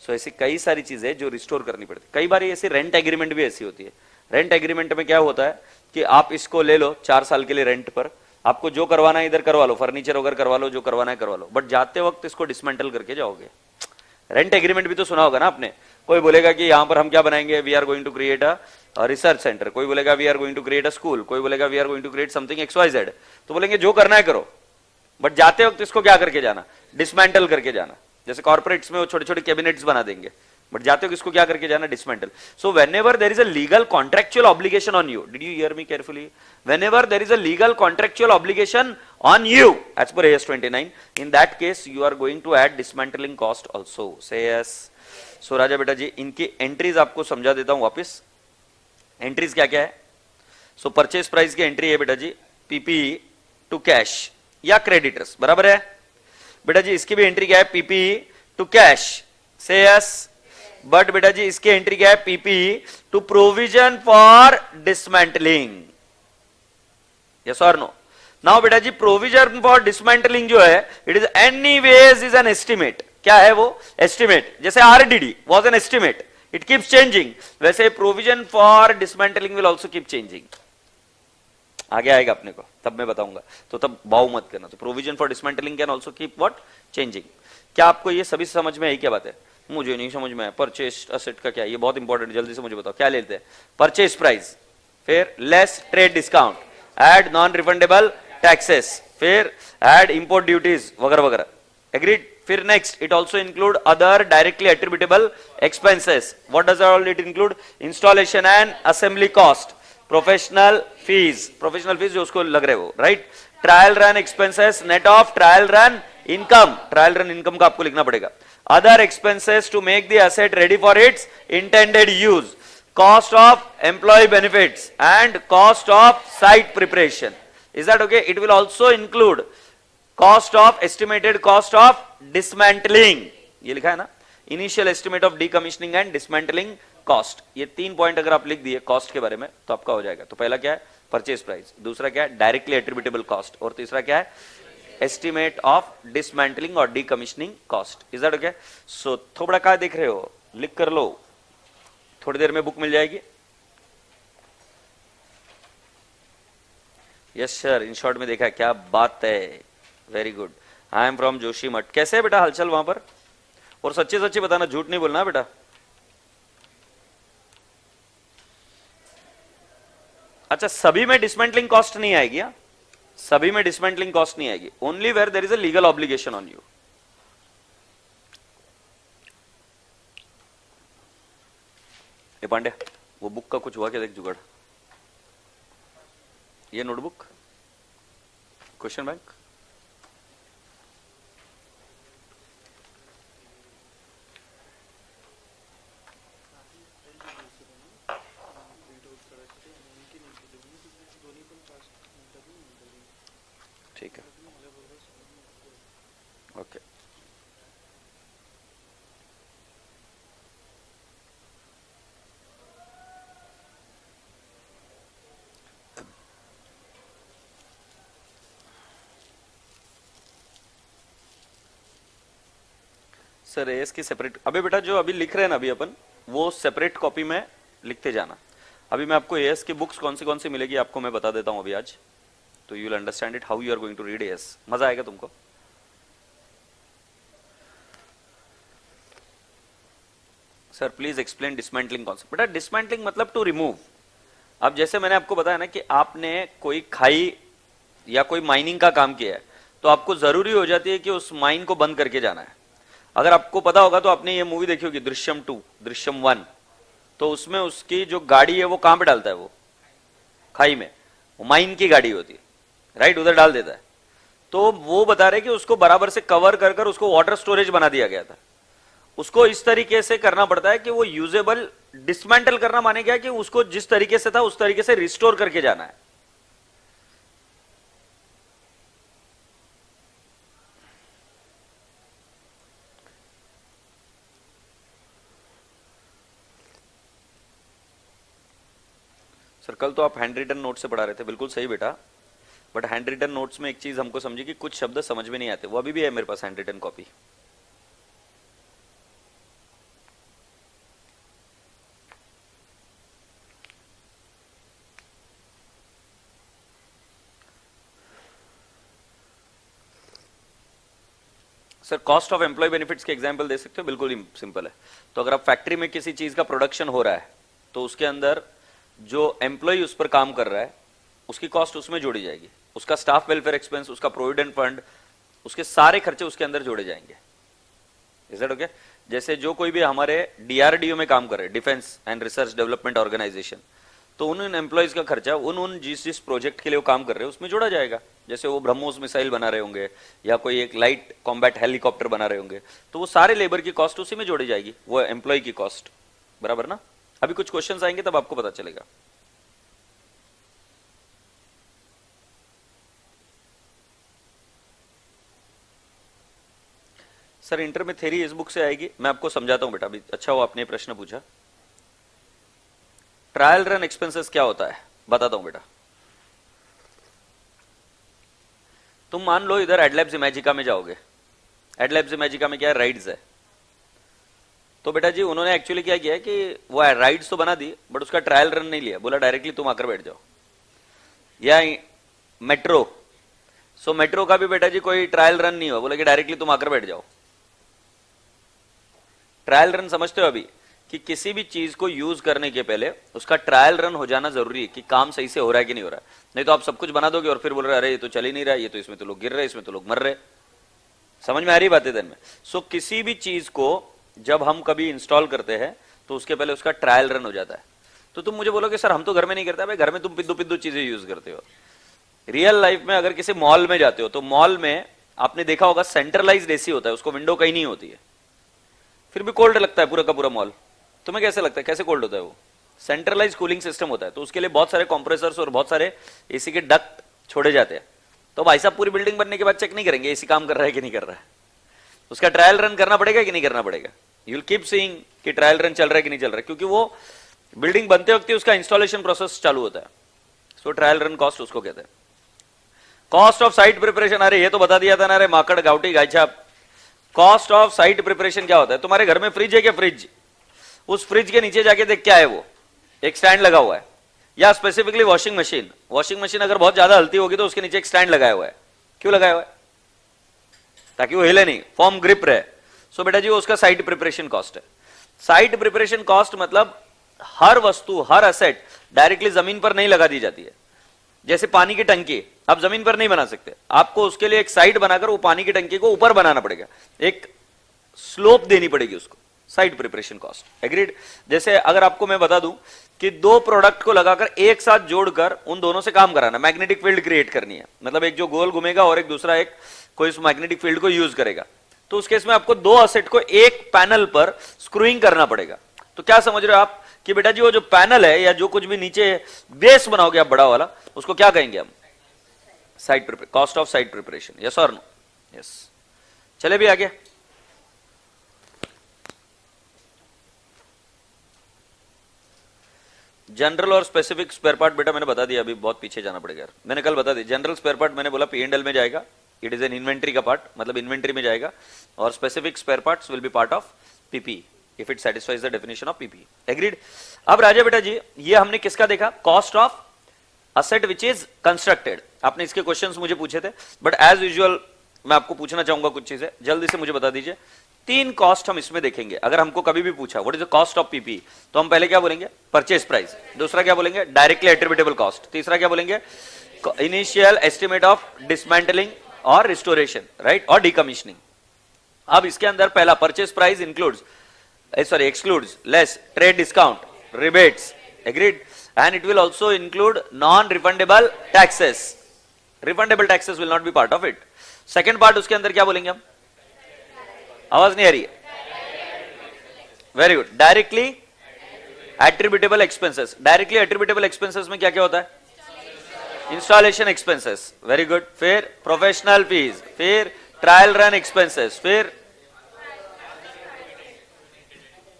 सो ऐसी कई सारी चीजें जो रिस्टोर करनी पड़ती है। कई बार ऐसी रेंट एग्रीमेंट भी ऐसी होती है। रेंट एग्रीमेंट में क्या होता है कि आप इसको ले लो 4 साल के लिए रेंट पर, आपको जो करवाना है इधर करवा लो, फर्नीचर वगैरह करवा लो, जो करवाना है करवा लो, बट जाते वक्त इसको डिसमेंटल करके जाओगे। रेंट एग्रीमेंट भी तो सुना होगा ना आपने। कोई बोलेगा कि यहां पर हम क्या बनाएंगे, we are going to create a research centre, कोई बोलेगा we are going to create a school, कोई बोलेगा we are going to create something XYZ। तो बोलेंगे जो करना है करो, बट जाते वक्त इसको क्या करके जाना, डिसमेंटल करके जाना। जैसे कॉर्पोरेट्स में वो छोटे छोटे कैबिनेट्स बना देंगे, बट जाते हो किसको क्या करके जाना, dismantle. So whenever there is a legal contractual obligation on you, did you hear me carefully, whenever there is a legal contractual obligation on you as per AS 29, in that case you are going to add dismantling cost also. Say yes. So राजा बेटा जी, इनकी entries आपको समझा देता हूं वापस। Entries क्या क्या है? सो परचेज प्राइस की एंट्री है बेटा जी पीपी टू कैश या क्रेडिटर्स, बराबर है बेटा जी। इसकी भी एंट्री क्या है, पीपी टू कैश, से यस। बट बेटा जी इसकी एंट्री क्या है, PP two provision for dismantling, yes और नो। नाउ बेटा जी प्रोविजन फॉर डिसमेंटलिंग जो है, it is anyways is an estimate. क्या है वो? एस्टिमेट। जैसे RDD was an estimate, it keeps changing, वैसे provision for dismantling will also keep changing. आगे आएगा अपने को, तब मैं बताऊंगा, तो तब भाव मत करना। तो provision for dismantling can also keep what, changing. क्या आपको ये सभी समझ में आई? क्या बात है? मुझे नहीं समझ में आया। परचेज असेट का क्या, ये बहुत इंपॉर्टेंट, जल्दी से मुझे बताओ क्या लेते हैं। परचेज प्राइस, फिर less trade discount, add non refundable taxes, फिर ऐड इंपोर्ट ड्यूटीज वगैरह वगैरह, एग्रीड। फिर next, it also include other directly attributable expenses. What does all it include? Installation and assembly cost, professional fees जो उसको लग रहे हो, right. Trial run expenses net of trial run income, trial run income का आपको लिखना पड़ेगा। Other expenses to make the asset ready for its intended use, cost of employee benefits and cost of site preparation. Is that okay? It will also include cost of estimated cost of dismantling. ये लिखा है ना, initial estimate of decommissioning and dismantling cost. ये 3 point अगर आप लिख दिए cost के बारे में तो आपका हो जाएगा. तो पहला क्या है? Purchase price. दूसरा क्या है? Directly attributable cost. और तीसरा क्या है? एस्टिमेट ऑफ डिसमेंटलिंग और decommissioning cost. Is that okay? सो थोड़ा क्या देख रहे हो, लिख कर लो, थोड़ी देर में बुक मिल जाएगी. यस सर, इन शॉर्ट में देखा है. क्या बात है, very good. I am from Joshi मठ. कैसे है बेटा हलचल वहां पर? और सच्चे सच्चे बताना, झूठ नहीं बोलना बेटा. अच्छा, सभी में डिसमेंटलिंग कॉस्ट नहीं आएगी. हा? सभी में डिसमेंटलिंग कॉस्ट नहीं आएगी. Only where there is a legal obligation on you. ए पांड्या, वो बुक का कुछ हुआ क्या? देख जुगाड़. ये नोटबुक, क्वेश्चन बैंक. ठीक है, ओके. सर एएस की सेपरेट, अभी बेटा जो अभी लिख रहे हैं ना अभी अपन, वो सेपरेट कॉपी में लिखते जाना. अभी मैं आपको एएस की बुक्स कौन सी मिलेगी आपको मैं बता देता हूं अभी आज. तो you will understand it how you are going to read AS. मजा आएगा तुमको. Sir please explain dismantling concept. बेटा डिसमेंटलिंग मतलब टू रिमूव. अब जैसे मैंने आपको बताया ना कि आपने कोई खाई या कोई माइनिंग का काम किया है तो आपको जरूरी हो जाती है कि उस माइन को बंद करके जाना है. अगर आपको पता होगा तो आपने ये मूवी देखी होगी दृश्यम 2, दृश्यम 1. तो उसमें उसकी जो गाड़ी है वो कहां पे डालता है? वो खाई में. वो माइन की गाड़ी होती है, राइट, उधर डाल देता है. तो वो बता रहे कि उसको बराबर से कवर कर कर उसको वाटर स्टोरेज बना दिया गया था. उसको इस तरीके से करना पड़ता है कि वो यूजेबल. डिसमेंटल करना माने क्या कि उसको जिस तरीके से था उस तरीके से रिस्टोर करके जाना है. सर कल तो आप हैंड रिटन नोट से पढ़ा रहे थे, बिल्कुल सही बेटा. बट हैंड रिटन नोट्स में एक चीज हमको समझी कि कुछ शब्द समझ में नहीं आते. वो अभी भी है मेरे पास hand written copy. Sir cost of employee benefits के एग्जांपल दे सकते हो? बिल्कुल ही सिंपल है. तो अगर आप फैक्ट्री में किसी चीज का प्रोडक्शन हो रहा है तो उसके अंदर जो एम्प्लॉय उस पर काम कर रहा है उसकी कॉस्ट उसमें जोड़ी जाएगी. उसका स्टाफ वेलफेयर एक्सपेंस, उसका प्रोविडेंट फंड, उसके सारे खर्चे उसके अंदर जोड़े जाएंगे. Is that okay? जैसे जो कोई भी हमारे डीआरडीओ में काम कर रहे हैं, defence and research development organisation, तो उन एम्प्लॉयज का खर्चा उन जिस प्रोजेक्ट के लिए वो काम कर रहे हैं उसमें जोड़ा जाएगा. जैसे वो ब्रह्मोस मिसाइल बना रहे होंगे या कोई एक लाइट कॉम्बैट हेलीकॉप्टर बना रहे होंगे तो वो सारे लेबर की कॉस्ट उसी में जोड़ी जाएगी, वो एम्प्लॉय की कॉस्ट. बराबर ना? अभी कुछ क्वेश्चंस आएंगे तब आपको पता चलेगा. सर इंटर में थ्योरी इस बुक से आएगी, मैं आपको समझाता हूं बेटा. अभी अच्छा हो आपने प्रश्न पूछा. ट्रायल रन एक्सपेंसेस क्या होता है बताता हूं बेटा. तुम मान लो इधर एडलैब्स इमेजिका में जाओगे. एडलैब्स इमेजिका में क्या है? राइड्स है. तो बेटा जी उन्होंने एक्चुअली क्या किया है कि वो राइड्स तो बना दी बट उसका ट्रायल रन नहीं लिया. बोला डायरेक्टली तुम आकर बैठ जाओ. या मेट्रो, सो मेट्रो का भी बेटा जी कोई ट्रायल रन नहीं हुआ, बोला कि डायरेक्टली तुम आकर बैठ जाओ. ट्रायल रन समझते हो अभी कि किसी भी चीज को यूज करने के पहले उसका ट्रायल रन हो जाना जरूरी है कि काम सही से हो रहा है कि नहीं हो रहा है. नहीं तो आप सब कुछ बना दोगे और फिर बोल रहे अरे ये तो चल ही नहीं रहा, ये तो इसमें तो लोग गिर रहे, इसमें तो लोग मर रहे. समझ में आ रही बातें दिन में? सो किसी भी चीज को जब हम कभी इंस्टॉल करते हैं तो उसके पहले उसका ट्रायल रन हो जाता है. तो तुम मुझे बोलोगे सर हम तो घर में नहीं करते. भाई घर में तुम पिद्दू पिद्दू चीजें यूज करते हो. रियल लाइफ में अगर किसी मॉल में जाते हो तो मॉल में आपने देखा होगा सेंट्रलाइज्ड एसी होता है, उसको विंडो कहीं नहीं होती है, फिर भी कोल्ड लगता है पूरा का पूरा मॉल. तुम्हें कैसे लगता है कैसे कोल्ड होता है वो? सेंट्रलाइज कूलिंग सिस्टम होता है, तो उसके लिए बहुत सारे कंप्रेसर्स और बहुत सारे एसी के डक्ट छोड़े जाते हैं। तो भाई साहब पूरी बिल्डिंग बनने के बाद चेक नहीं करेंगे एसी काम कर रहा है कि नहीं कर रहा है, उसका ट्रायल रन करना पड़ेगा कि नहीं करना पड़ेगा। यू विल कीप सीइंग कि ट्रायल रन चल रहा है कि नहीं चल रहा है, क्योंकि वो बिल्डिंग बनते वक्त ही उसका इंस्टॉलेशन प्रोसेस चालू होता है। सो ट्रायल रन कॉस्ट उसको कहते हैं। कॉस्ट ऑफ साइट प्रिपरेशन, अरे ये तो बता दिया था ना, अरे माकड़ गाउटी Gaichhap. Cost of site preparation क्या होता है? तुम्हारे घर में फ्रिज है क्या? फ्रिज, उस फ्रिज के नीचे जाके देख क्या है, वो एक स्टैंड लगा हुआ है। या specifically washing machine, washing machine अगर बहुत ज्यादा हलती होगी तो उसके नीचे एक स्टैंड लगाया हुआ है। क्यों लगाया हुआ है? ताकि वो हिले नहीं, फॉर्म ग्रिप रहे। सो बेटा जी वो उसका साइट प्रिपरेशन कॉस्ट है। साइट प्रिपरेशन कॉस्ट मतलब हर वस्तु, हर असेट डायरेक्टली जमीन पर नहीं लगा दी जाती है। जैसे पानी की टंकी आप जमीन पर नहीं बना सकते, आपको उसके लिए एक साइड बनाकर वो पानी की टंकी को ऊपर बनाना पड़ेगा, एक स्लोप देनी पड़ेगी उसको, साइट प्रिपरेशन कॉस्ट। एग्रीड? जैसे अगर आपको मैं बता दूं कि दो प्रोडक्ट को लगाकर एक साथ जोड़कर उन दोनों से काम कराना, मैग्नेटिक फील्ड क्रिएट करनी है, मतलब एक जो गोल घूमेगा और एक दूसरा एक कोई इस मैग्नेटिक फील्ड को यूज करेगा, तो उस केस में आपको दो असेट को एक पैनल पर स्क्रूइंग करना पड़ेगा। तो क्या समझ रहे हो आप कि बेटा जी वो जो पैनल है या जो कुछ भी नीचे बेस बनाओगे आप बड़ा वाला, उसको क्या कहेंगे हम? Site preparation, cost of site preparation. Yes और नो? यस। चले भी आगे। जनरल और स्पेसिफिक स्पेयर पार्ट बेटा मैंने बता दिया, अभी बहुत पीछे जाना पड़ेगा यार, मैंने कल बता दिया। जनरल स्पेयर पार्ट मैंने बोला P&L में जाएगा, इट इज एन इन्वेंट्री का पार्ट, मतलब इन्वेंट्री में जाएगा, और specific spare parts will be part of PP if it satisfies the definition of PP. Agreed? अब राजा बेटा जी ये हमने किसका देखा? Cost of asset which is constructed. आपने इसके क्वेश्चंस मुझे पूछे थे, बट एज यूजुअल मैं आपको पूछना चाहूंगा कुछ चीजें, जल्दी से मुझे बता दीजिए। तीन कॉस्ट हम इसमें देखेंगे। अगर हमको कभी भी पूछा what is the cost of PP, तो हम पहले क्या बोलेंगे? Purchase price. दूसरा क्या बोलेंगे? Directly attributable cost. तीसरा क्या बोलेंगे? इनिशियल एस्टिमेट ऑफ डिसमेंटलिंग और रिस्टोरेशन, राइट, और डिकमीशनिंग। अब इसके अंदर पहला purchase price includes excludes less trade discount, rebates, agreed, and it will also include non-refundable taxes. Refundable taxes will not be part of it. Second part उसके अंदर क्या बोलेंगे हम? आवाज नहीं आ रही है? Very good. Directly attributable expenses. Directly attributable expenses में क्या क्या होता है? Installation expenses, very good. फिर प्रोफेशनल फीस, फिर ट्रायल रन एक्सपेंसेस, फिर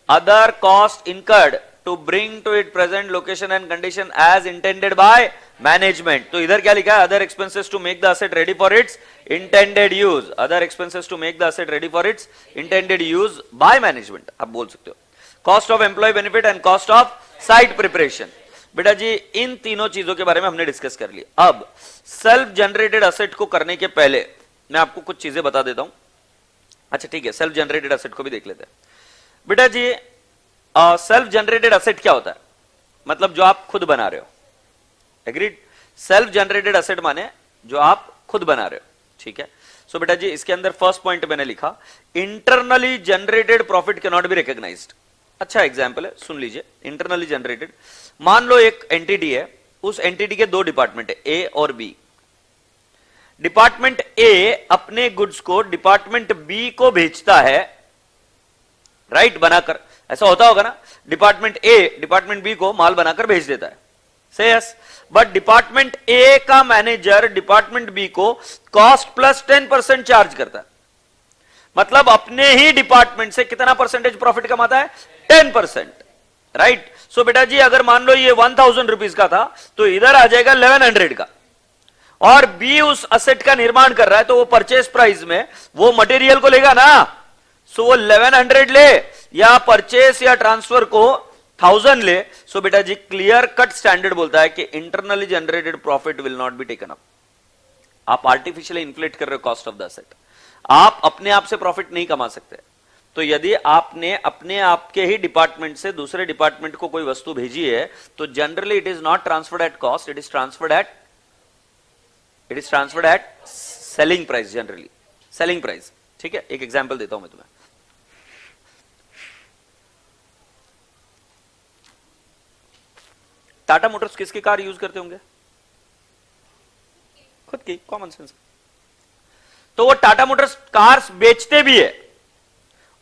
other cost incurred to bring to its present location and condition as intended by management. तो इधर क्या लिखा है? other expenses to make the asset ready for its intended use. other expenses to make the asset ready for its intended use by management आप बोल सकते हो। cost of employee benefit and cost of site preparation। बेटा जी इन तीनों चीजों के बारे में हमने डिस्कस कर लिया। अब सेल्फ जनरेटेड असेट को करने के पहले मैं आपको कुछ चीजें बता देता हूं। अच्छा ठीक है, सेल्फ जनरेटेड असेट को भी देख लेते हैं। बेटा जी सेल्फ जनरेटेड असेट क्या होता है? मतलब जो आप खुद बना रहे हो। एग्रीड? सेल्फ जनरेटेड असेट माने जो आप खुद बना रहे हो, ठीक है। सो बेटा जी इसके अंदर फर्स्ट पॉइंट मैंने लिखा, internally generated profit can not be recognised. अच्छा एग्जांपल है, सुन लीजिए। इंटरनली जनरेटेड, मान लो एक एंटिटी है, उस एंटिटी के दो डिपार्टमेंट है, ए और बी। डिपार्टमेंट ए अपने गुड्स को डिपार्टमेंट बी को भेजता है, राइट, बनाकर। ऐसा होता होगा ना, डिपार्टमेंट ए डिपार्टमेंट बी को माल बनाकर भेज देता है, से यस। बट डिपार्टमेंट ए का मैनेजर डिपार्टमेंट बी को कॉस्ट प्लस 10% चार्ज करता है। मतलब अपने ही डिपार्टमेंट से कितना परसेंटेज प्रॉफिट कमाता है? 10%, राइट। सो बेटा जी अगर मान लो ये 1000 रुपीज का था तो इधर आ जाएगा 1100 का, और बी उस असेट का निर्माण कर रहा है, तो वो परचेस प्राइस में वो मटेरियल को लेगा ना। सो वो 1100 ले या परचेस या ट्रांसफर को 1000 ले। सो बेटा जी क्लियर कट स्टैंडर्ड बोलता है कि internally generated profit will not be taken up. आप आर्टिफिशियली इन्फ्लेट कर रहे हो कॉस्ट ऑफ द असेट, आप अपने आप से प्रॉफिट नहीं कमा सकते। तो यदि आपने अपने आपके ही डिपार्टमेंट से दूसरे डिपार्टमेंट को कोई वस्तु भेजी है, तो generally it is not transferred at cost, it is transferred at selling price, generally selling price, ठीक है। एक एग्जांपल देता हूं मैं तुम्हें। टाटा मोटर्स किसकी कार यूज करते होंगे? खुद की, कॉमन सेंस। तो वो टाटा मोटर्स कार्स बेचते भी है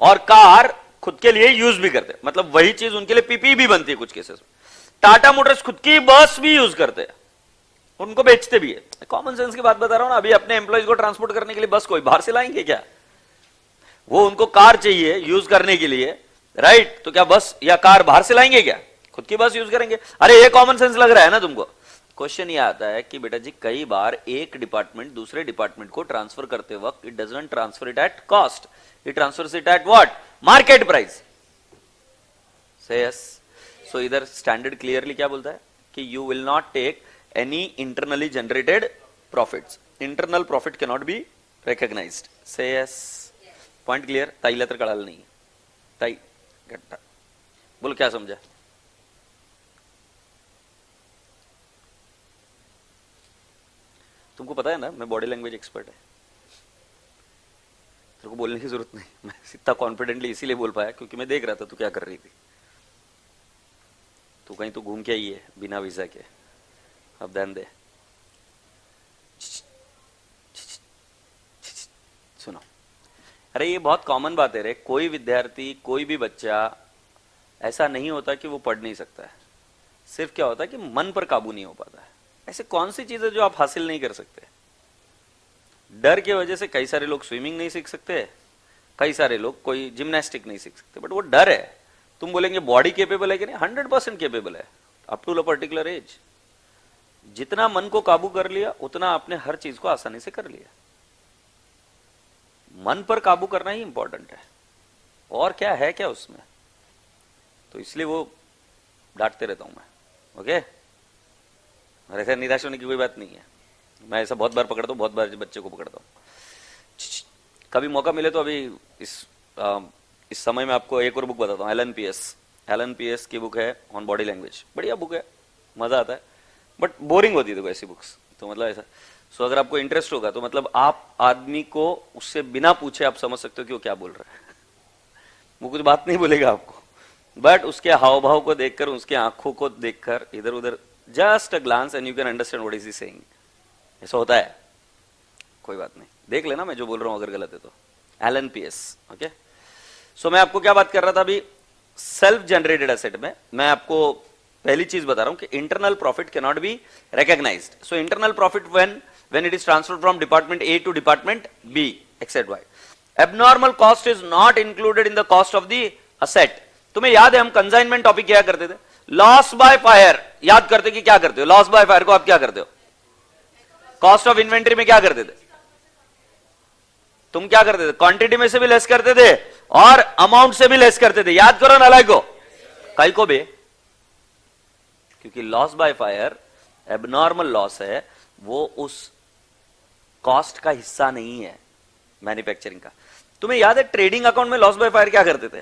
और कार खुद के लिए यूज भी करते हैं, मतलब वही चीज उनके लिए पीपी भी बनती है कुछ केसेस में। टाटा मोटर्स खुद की बस भी यूज करते हैं, उनको बेचते भी है। कॉमन सेंस की बात बता रहा हूं ना, अभी अपने एम्प्लॉइज को ट्रांसपोर्ट करने के लिए बस कोई बाहर से लाएंगे क्या? वो उनको कार चाहिए यूज करने के लिए, राइट? तो क्या बस या कार बाहर से लाएंगे क्या? खुद की बस यूज करेंगे। अरे ये कॉमन सेंस लग रहा है ना तुमको? क्वेश्चन ये आता है कि बेटा जी कई बार एक डिपार्टमेंट दूसरे डिपार्टमेंट को ट्रांसफर करते वक्त it doesn't transfer it at cost, it transfers it at what? Market price. Say yes. So इधर स्टैंडर्ड क्लियरली क्या बोलता है कि you will not take any internally generated profits, internal profit can not be recognised. Say yes. Point clear? ताईला तर कळालं नाही, ताई घट्टा बोल, क्या समझा? तुमको पता है ना मैं बॉडी लैंग्वेज एक्सपर्ट है, तेरे को बोलने की जरूरत नहीं, मैं इतना कॉन्फिडेंटली इसीलिए बोल पाया क्योंकि मैं देख रहा था तू क्या कर रही थी। तू कहीं तो घूम के आई है बिना वीजा के, अब ध्यान दे। सुनो, अरे ये बहुत कॉमन बात है रे, कोई विद्यार्थी कोई भी बच्चा ऐसा नहीं होता कि वो पढ़ नहीं सकता है, सिर्फ क्या होता है कि मन पर काबू नहीं हो पाता है। ऐसे कौन सी चीज है जो आप हासिल नहीं कर सकते? डर की वजह से कई सारे लोग स्विमिंग नहीं सीख सकते, कई सारे लोग कोई जिम्नास्टिक नहीं सीख सकते, बट वो डर है। तुम बोलेंगे बॉडी केपेबल है कि नहीं? 100% केपेबल है up to a particular age. जितना मन को काबू कर लिया उतना आपने हर चीज को आसानी से कर लिया। मन पर काबू करना ही इंपॉर्टेंट है, और क्या है क्या उसमें? तो इसलिए वो डांटते रहता हूं मैं, ओके? और ऐसा निराश होने की कोई बात नहीं है, मैं ऐसा बहुत बार पकड़ता हूं, बहुत बार बच्चे को पकड़ता हूं। कभी मौका मिले तो अभी इस समय में आपको एक और बुक बताता हूं, एलन पीएस की बुक है ऑन बॉडी लैंग्वेज। बढ़िया बुक है, मजा आता है, बट बोरिंग होती है देखो ऐसी बुक्स, तो मतलब ऐसा। सो अगर आपको इंटरेस्ट होगा तो मतलब आप आदमी को उससे बिना पूछे आप समझ सकते हो कि वो क्या बोल रहा है। वो कुछ बात नहीं बोलेगा आपको, बट उसके हाव भाव को देखकर, उसके आंखों को देखकर, इधर उधर just a glance and you can understand what is he saying. ऐसा होता है, कोई बात नहीं, देख लेना मैं जो बोल रहा हूं अगर गलत है तो। Elon PS, okay? सो मैं आपको क्या बात कर रहा था अभी? सेल्फ जनरेटेड एसेट में मैं आपको पहली चीज बता रहा हूं कि internal profit can not be recognised. So internal profit when it is transferred from department A to department B, etc. Abnormal cost is not included in the cost of the asset. तुम्हें याद है हम consignment topic क्या करते थे? Loss by fire याद करते कि क्या करते हो? लॉस बाय फायर को आप क्या करते हो? कॉस्ट ऑफ इन्वेंट्री में क्या करते थे? तुम क्या करते थे? क्वांटिटी में से भी लेस करते थे और अमाउंट से भी लेस करते थे। याद करो ना लाइक को, कई को भी, क्योंकि loss by fire abnormal loss है, वो उस कॉस्ट का हिस्सा नहीं है मैन्युफैक्चरिंग का। तुम्हें याद है ट्रेडिंग अकाउंट में लॉस बाय फायर क्या करते थे?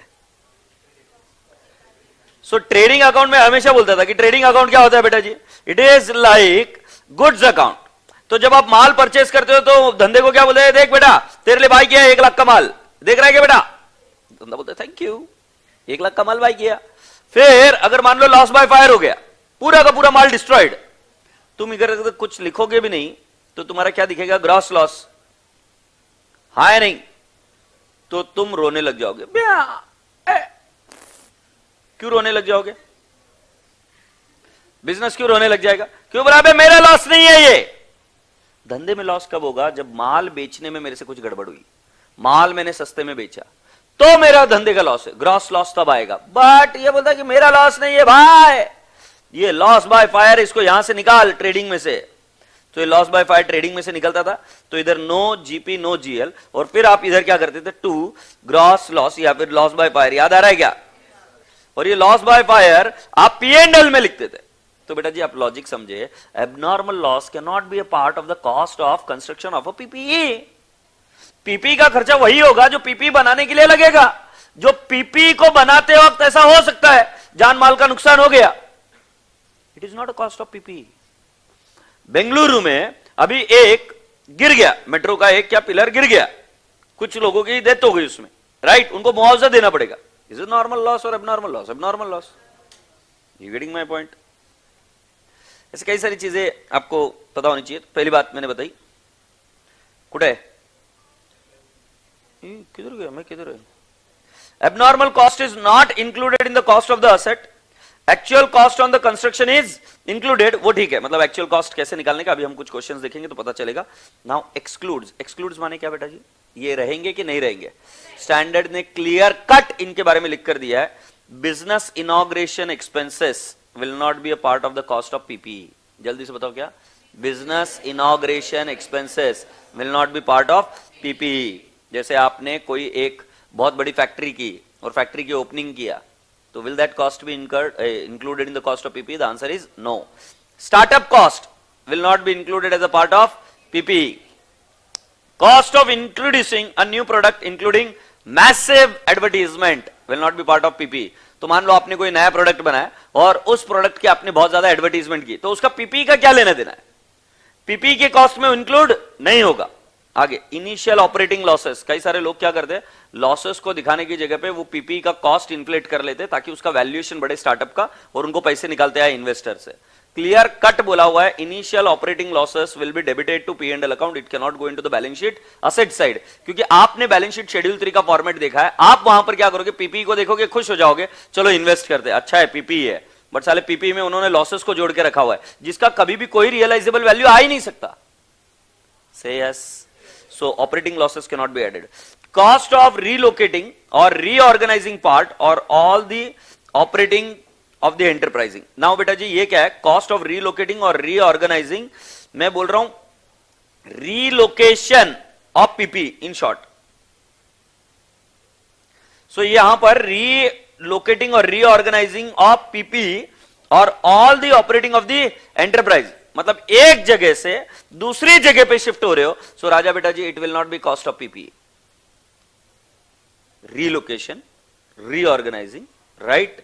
सो ट्रेडिंग अकाउंट में हमेशा बोलता था कि ट्रेडिंग अकाउंट क्या होता है बेटा जी? It is like goods account. तो जब आप माल परचेस करते हो तो धंधे को क्या बोलते हैं? देख बेटा तेरे लिए बाई किया 1 लाख का माल, देख रहा है क्या बेटा? धंधा बोलता है थैंक यू, 1 लाख का माल बाई किया। फिर अगर मान लो लॉस बाय फायर हो गया, पूरा का पूरा माल डिस्ट्रॉयड, तुम इधर कुछ लिखोगे भी नहीं तो तुम्हारा क्या दिखेगा? ग्रॉस लॉस, हाँ या नहीं? तो तुम रोने लग जाओगे। क्यों रोने लग जाओगे? बिजनेस क्यों रोने लग जाएगा? क्यों बोला? मेरा लॉस नहीं है ये। धंधे में लॉस कब होगा? जब माल बेचने में मेरे से कुछ गड़बड़ हुई, माल मैंने सस्ते में बेचा तो मेरा धंधे का लॉस है, ग्रॉस लॉस तब आएगा। बट ये बोलता है कि मेरा लॉस नहीं है भाई, ये लॉस बाय फायर, इसको यहां से निकाल ट्रेडिंग में से। तो ये लॉस बाय फायर ट्रेडिंग में से निकलता था, तो इधर नो जीपी नो जीएल, और फिर आप इधर क्या करते थे? 2 ग्रॉस लॉस या फिर लॉस बाय फायर। याद आ रहा है क्या? और ये लॉस बाय फायर आप P&L में लिखते थे। तो बेटा जी आप लॉजिक समझे, abnormal loss can not be a part of the cost of construction of a PPE. PP का खर्चा वही होगा जो पीपी बनाने के लिए लगेगा। जो पीपी को बनाते वक्त ऐसा हो सकता है जान माल का नुकसान हो गया, it is not a cost of PP. Bengaluru में अभी एक गिर गया, मेट्रो का एक क्या पिलर गिर गया, कुछ लोगों की डेथ हो गई उसमें, राइट? उनको मुआवजा देना पड़ेगा। इज इट नॉर्मल लॉस और abnormal loss? Abnormal loss. You getting my point? ऐसे कई सारी चीजें आपको पता होनी चाहिए। पहली बात मैंने बताई, कुटे किधर गया मैं, किधर है? Abnormal cost is not included in the cost of the asset actual cost on the construction is included, वो ठीक है, मतलब एक्चुअल कॉस्ट कैसे निकालने का अभी हम कुछ क्वेश्चंस देखेंगे तो पता चलेगा। नाउ एक्सक्लूड्स, एक्सक्लूड्स माने क्या बेटा जी, ये रहेंगे कि नहीं रहेंगे? स्टैंडर्ड ने क्लियर कट इनके बारे में लिख कर दिया है, business inauguration expenses will not be a part of the cost of PPE. जल्दी से बताओ क्या? Business inauguration expenses will not B part of PPE. जैसे आपने कोई एक बहुत बड़ी फैक्ट्री की और फैक्ट्री की ओपनिंग किया, तो will that cost be included in the cost of PPE? The answer is no. Startup cost will not be included as a part of PPE. Cost of introducing a new product including massive advertisement will not be part of PPE. तो मान लो आपने कोई नया product बनाया और उस product की आपने बहुत ज्यादा एडवर्टीजमेंट की, तो उसका पीपीई का क्या लेना देना है? पीपीई के कॉस्ट में इंक्लूड नहीं होगा। आगे इनिशियल ऑपरेटिंग लॉसेस, कई सारे लोग क्या करते हैं, लॉसेस को दिखाने की जगह पे वो पीपी का कॉस्ट इन्फ्लेट कर लेते ताकि उसका वैल्यूएशन बढ़े स्टार्टअप का और उनको पैसे निकालते आए इन्वेस्टर से। क्लियर कट बोला हुआ है, initial operating losses will be debited to P&L account, it can not go into the balance sheet asset side. क्योंकि आपने बैलेंस शीट शेड्यूल 3 का फॉर्मेट देखा है, आप वहां पर क्या करोगे, पीपी को देखोगे, खुश हो जाओगे, चलो इन्वेस्ट करते, अच्छा है पीपी है, बट साले पीपी में उन्होंने लॉसेस को जोड़ के रखा हुआ है जिसका कभी भी कोई रियलाइजेबल वैल्यू आ ही नहीं सकता। से yes, so operating losses cannot be added. Cost of relocating or reorganizing part or all the operating of the enterprising. Now बेटा जी ये क्या है, cost of relocating और reorganizing, मैं बोल रहा हूं relocation of PP in short. So यहां पर relocating और reorganizing of PP और all the operating of the enterprise, मतलब एक जगह से दूसरी जगह पे शिफ्ट हो रहे हो, सो राजा बेटा जी it will not be cost of PP. Relocation, reorganising right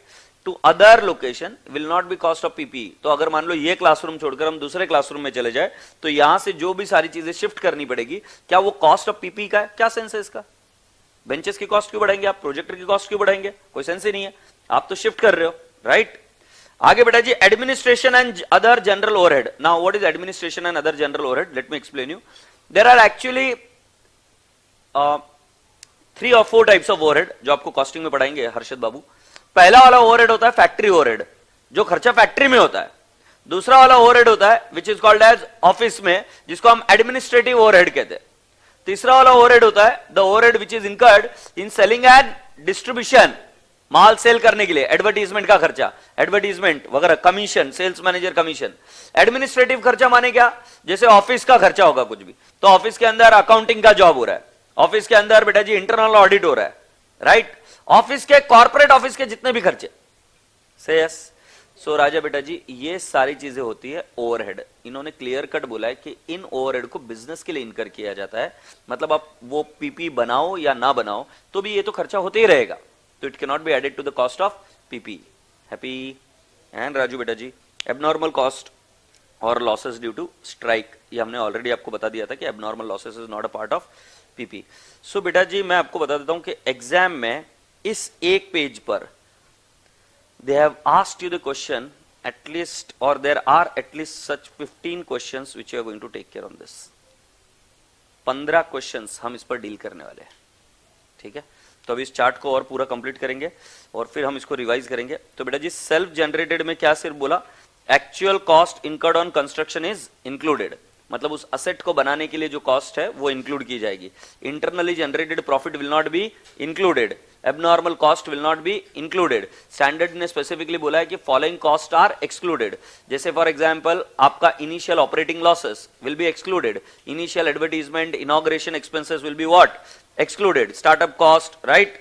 to other location will not be cost of PP. तो अगर मान लो ये क्लासरूम छोड़कर हम दूसरे क्लासरूम में चले जाए तो यहां से जो भी सारी चीजें शिफ्ट करनी पड़ेगी, क्या वो कॉस्ट ऑफ पीपी का है? क्या सेंस है इसका? बेंचेस की कॉस्ट क्यों बढ़ाएंगे आप, प्रोजेक्टर की कॉस्ट क्यों बढ़ाएंगे? कोई सेंस ही नहीं है, आप तो शिफ्ट कर रहे हो राइट। आगे बेटा जी administration and other general overhead. Now what is administration and other general overhead, let me explain you. There are actually 3 or 4 types of overhead जो आपको कॉस्टिंग में पढ़ाएंगे हर्षद बाबू। पहला वाला ओवरहेड होता है फैक्ट्री ओवरहेड, जो खर्चा फैक्ट्री में होता है। दूसरा वाला ओवरहेड होता है which is called as office में, जिसको हम एडमिनिस्ट्रेटिव ओवरहेड कहते हैं। तीसरा वाला ओवरहेड होता है the overhead which is incurred in selling and distribution, माल सेल करने के लिए, एडवर्टीजमेंट का खर्चा, एडवर्टीजमेंट वगैरह, commission, sales manager commission. Administrative खर्चा माने क्या, जैसे ऑफिस का खर्चा होगा कुछ भी, तो ऑफिस के अंदर अकाउंटिंग का जॉब हो रहा है, ऑफिस के अंदर बेटा जी इंटरनल ऑडिट हो रहा है राइट, ऑफिस के कॉर्पोरेट ऑफिस के जितने भी खर्चे। से यस, सो राजा बेटा जी ये सारी चीजें होती है ओवरहेड। इन्होंने क्लियर कट बोला है कि इन ओवरहेड को बिजनेस के लिए इनकर किया जाता है, मतलब आप वो पीपी बनाओ या ना बनाओ तो भी ये तो खर्चा होते ही रहेगा, तो it can not be added to the cost of PP. Happy? And Raju बेटा जी एबनॉर्मल कॉस्ट और लॉसेस ड्यू टू स्ट्राइक, ये हमने ऑलरेडी आपको बता दिया था कि abnormal losses is not a part of PP. So बेटा जी मैं आपको बता देता हूं कि एग्जाम में इस एक पेज पर they have asked you the question at least, or there are at least such 15 questions which you are going to take care on this. 15 questions हम इस पर डील करने वाले हैं, ठीक है। तो अभी इस चार्ट को और पूरा कंप्लीट करेंगे और फिर हम इसको रिवाइज करेंगे। तो बेटा जी सेल्फ जनरेटेड में क्या सिर्फ बोला, actual cost incurred on construction is included, मतलब उस असेट को बनाने के लिए जो कॉस्ट है वो इंक्लूड की जाएगी। Internally generated profit will not be included, abnormal cost will not be included. Standard ने स्पेसिफिकली बोला है कि फॉलोइंग कॉस्ट आर एक्सक्लूडेड, जैसे फॉर एग्जांपल आपका initial operating losses will be excluded, initial advertisement inauguration expenses will be what excluded, startup cost right,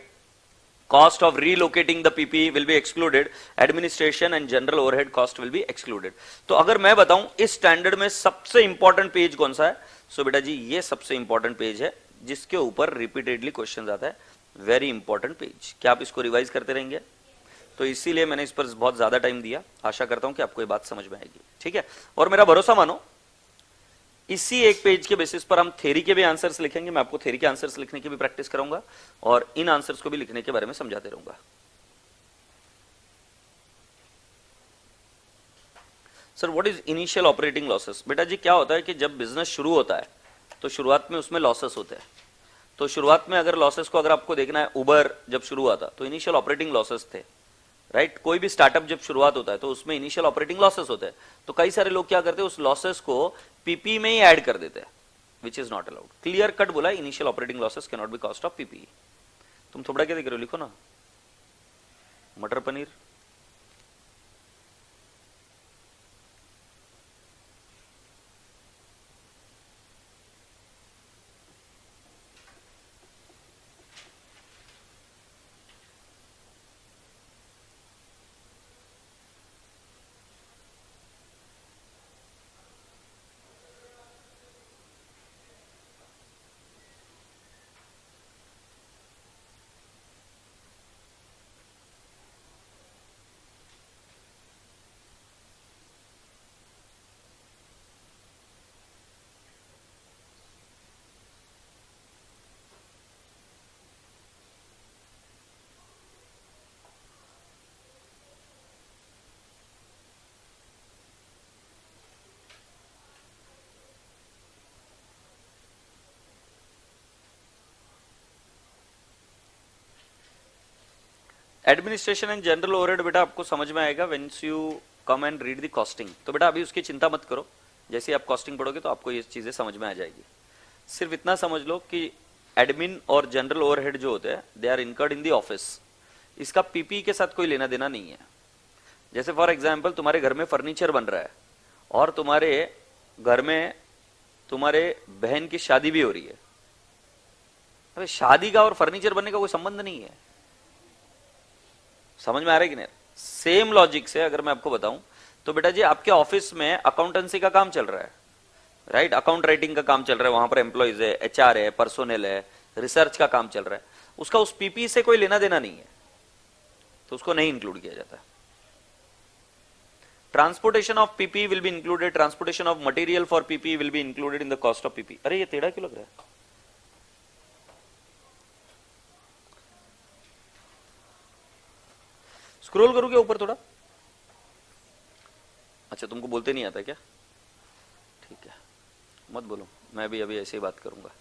cost of relocating the PPE will be excluded, administration and general overhead cost will be excluded। तो अगर मैं बताऊं इस standard में सबसे important page कौन सा है, सो बेटा जी ये सबसे इंपॉर्टेंट पेज है जिसके ऊपर रिपीटेडली क्वेश्चन आता है, वेरी इंपॉर्टेंट पेज। क्या आप इसको रिवाइज करते रहेंगे? तो इसीलिए मैंने इस पर बहुत ज्यादा टाइम दिया, आशा करता हूं कि आपको ये बात समझ में आएगी, ठीक है। और मेरा भरोसा मानो इसी एक पेज के बेसिस पर हम थ्योरी के भी आंसर्स लिखेंगे, मैं आपको थ्योरी के आंसर्स लिखने की भी प्रैक्टिस कराऊंगा और इन आंसर्स को भी लिखने के बारे में समझाते रहूंगा। Sir what is initial operating losses? बेटा जी क्या होता है कि जब बिजनेस शुरू होता है तो शुरुआत में उसमें लॉसेस होते हैं। तो शुरुआत में अगर लॉसेस को अगर आपको देखना है, उबर जब शुरू हुआ था तो इनिशियल ऑपरेटिंग लॉसेस थे, राइट कोई भी स्टार्टअप जब शुरुआत होता है तो उसमें इनिशियल ऑपरेटिंग लॉसेस होते हैं, तो कई सारे लोग क्या करते हैं उस लॉसेस को पीपी में ही ऐड कर देते हैं, which is not allowed. Clear cut बोला initial operating losses can not be cost of PP. तुम थोड़ा क्या देख रहे हो, लिखो ना matar paneer. Administration and general overhead बेटा आपको समझ में आएगा whence you come and read the costing. तो बेटा अभी उसकी चिंता मत करो, जैसे आप कॉस्टिंग पढ़ोगे तो आपको ये चीजें समझ में आ जाएगी। सिर्फ इतना समझ लो कि एडमिन और जनरल ओवरहेड जो होते हैं they are incurred in the office, इसका पीपी के साथ कोई लेना देना नहीं है। जैसे फॉर एग्जाम्पल तुम्हारे घर में फर्नीचर बन रहा है और तुम्हारे घर में तुम्हारे बहन की शादी भी हो रही है, अबे शादी का और फर्नीचर बनने का कोई संबंध नहीं है। समझ में आ रहा है कि नहीं? सेम लॉजिक से अगर मैं आपको बताऊं तो बेटा जी आपके ऑफिस में अकाउंटेंसी का काम चल रहा है, राइट अकाउंट राइटिंग का काम चल रहा है, वहां पर एम्प्लॉइज है, एचआर है, पर्सोनेल है, रिसर्च का काम चल रहा है, उसका उस पीपी से कोई लेना देना नहीं है, तो उसको नहीं इंक्लूड किया जाता। Transportation of PP will be included, transportation of material for PP will be included in the cost of PP. अरे ये टेढ़ा क्यों लग रहा है? स्क्रॉल करोगे ऊपर थोड़ा। अच्छा तुमको बोलते नहीं आता क्या? ठीक है मत बोलो, मैं भी अभी ऐसे ही बात करूंगा।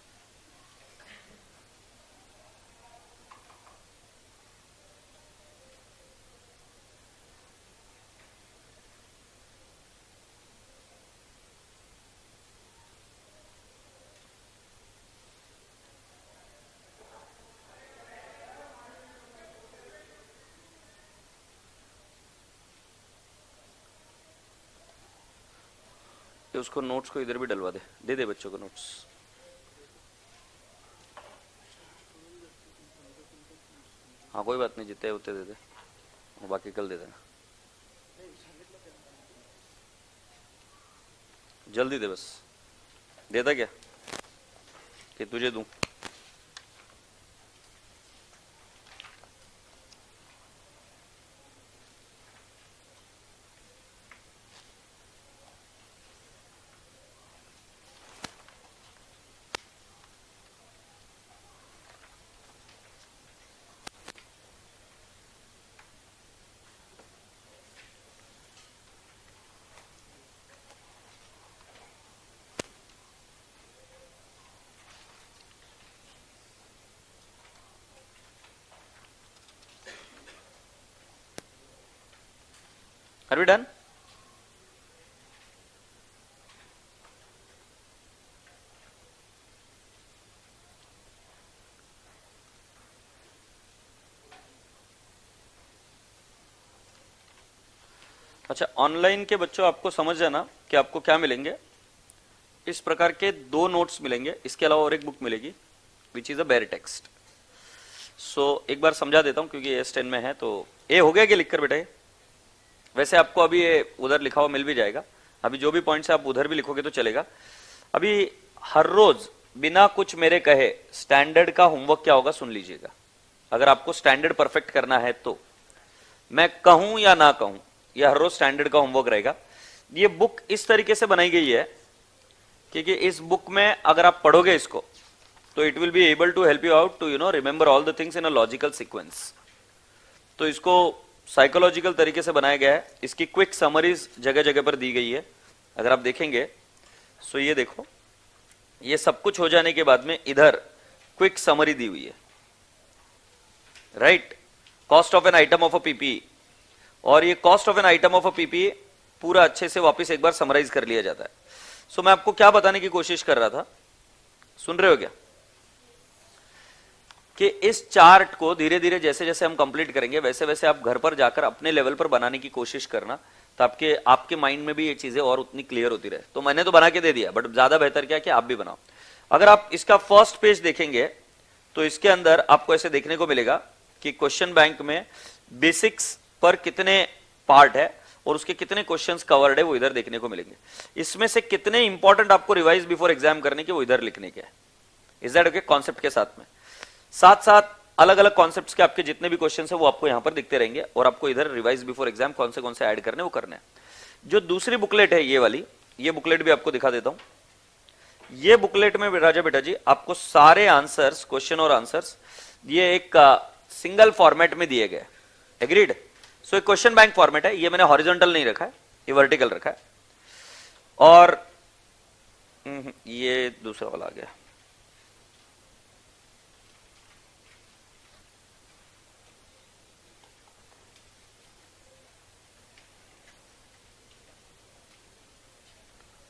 उसको नोट्स को इधर भी डलवा दे, दे दे बच्चों को नोट्स। हाँ कोई बात नहीं, जितने उतने दे दे, बाकी कल दे देना। जल्दी दे बस। देता क्या कि तुझे दूं? Are we done? अच्छा ऑनलाइन के बच्चों आपको समझ जाना कि आपको क्या मिलेंगे। इस प्रकार के दो नोट्स मिलेंगे, इसके अलावा और एक बुक मिलेगी which is a bare text. So एक बार समझा देता हूं क्योंकि S10 में है। तो ए हो गया कि लिखकर बेटा? वैसे आपको अभी ये उधर लिखा हुआ मिल भी जाएगा, अभी जो भी पॉइंट्स आप उधर भी लिखोगे तो चलेगा। अभी हर रोज बिना कुछ मेरे कहे स्टैंडर्ड का होमवर्क क्या होगा सुन लीजिएगा। अगर आपको स्टैंडर्ड परफेक्ट करना है तो मैं कहूं या ना कहूं, ये हर रोज स्टैंडर्ड का होमवर्क रहेगा। ये बुक इस तरीके से बनाई गई है क्योंकि इस बुक में अगर आप पढ़ोगे इसको तो it will be able to help you out to remember all the things in a logical sequence. तो इसको साइकोलॉजिकल तरीके से बनाया गया है, इसकी क्विक समरीज जगह जगह पर दी गई है। अगर आप देखेंगे सो ये देखो, ये सब कुछ हो जाने के बाद में इधर क्विक समरी दी हुई है, right. Cost of an item of a PP, और ये cost of an item of a PPE पूरा अच्छे से वापस एक बार समराइज कर लिया जाता है। सो मैं आपको क्या बताने की कोशिश कर रहा था, सुन रहे हो क्या, कि इस चार्ट को धीरे धीरे जैसे जैसे हम कंप्लीट करेंगे वैसे वैसे आप घर पर जाकर अपने लेवल पर बनाने की कोशिश करना, तो आपके माइंड में भी ये चीजें और उतनी क्लियर होती रहे। तो मैंने तो बना के दे दिया, बट ज्यादा बेहतर क्या कि आप भी बनाओ। अगर आप इसका फर्स्ट पेज देखेंगे तो इसके अंदर आपको ऐसे देखने को मिलेगा कि क्वेश्चन बैंक में बेसिक्स पर कितने पार्ट है और उसके कितने क्वेश्चंस कवर्ड है वो इधर देखने को मिलेंगे। इसमें से कितने इंपॉर्टेंट आपको रिवाइज बिफोर एग्जाम करने के वो इधर लिखने के। Is that okay? कॉन्सेप्ट के साथ में साथ साथ अलग अलग कॉन्सेप्ट्स के आपके जितने भी क्वेश्चंस है वो आपको यहां पर दिखते रहेंगे और आपको इधर रिवाइज बिफोर एग्जाम कौन से ऐड करने वो करने हैं। जो दूसरी बुकलेट है ये वाली, ये बुकलेट भी आपको दिखा देता हूं। ये बुकलेट में राजा बेटा जी आपको सारे आंसर्स, क्वेश्चन और आंसर्स ये एक सिंगल फॉर्मेट में दिए गए। एग्रीड? सो एक क्वेश्चन बैंक फॉर्मेट है, ये मैंने हॉरिजॉन्टल नहीं रखा है, ये वर्टिकल रखा है। और ये दूसरा वाला आ गया।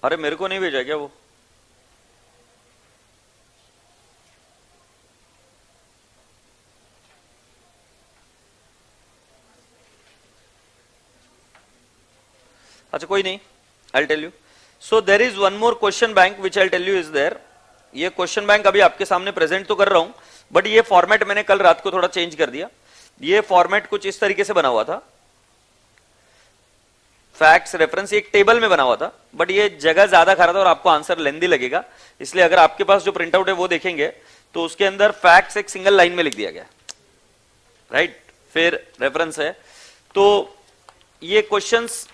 अरे मेरे को नहीं भेजा क्या वो? अच्छा कोई नहीं, I tell you. So there is one more question bank which I tell you is there. ये क्वेश्चन बैंक अभी आपके सामने प्रेजेंट तो कर रहा हूं, बट ये फॉर्मेट मैंने कल रात को थोड़ा चेंज कर दिया। ये फॉर्मेट कुछ इस तरीके से बना हुआ था, फैक्ट्स रेफरेंस एक टेबल में बना हुआ था, बट ये जगह ज्यादा खा रहा था और आपको आंसर लेंदी लगेगा, इसलिए अगर आपके पास जो प्रिंट आउट है वो देखेंगे तो उसके अंदर फैक्ट्स एक सिंगल लाइन में लिख दिया गया, राइट? फिर रेफरेंस है। तो ये क्वेश्चंस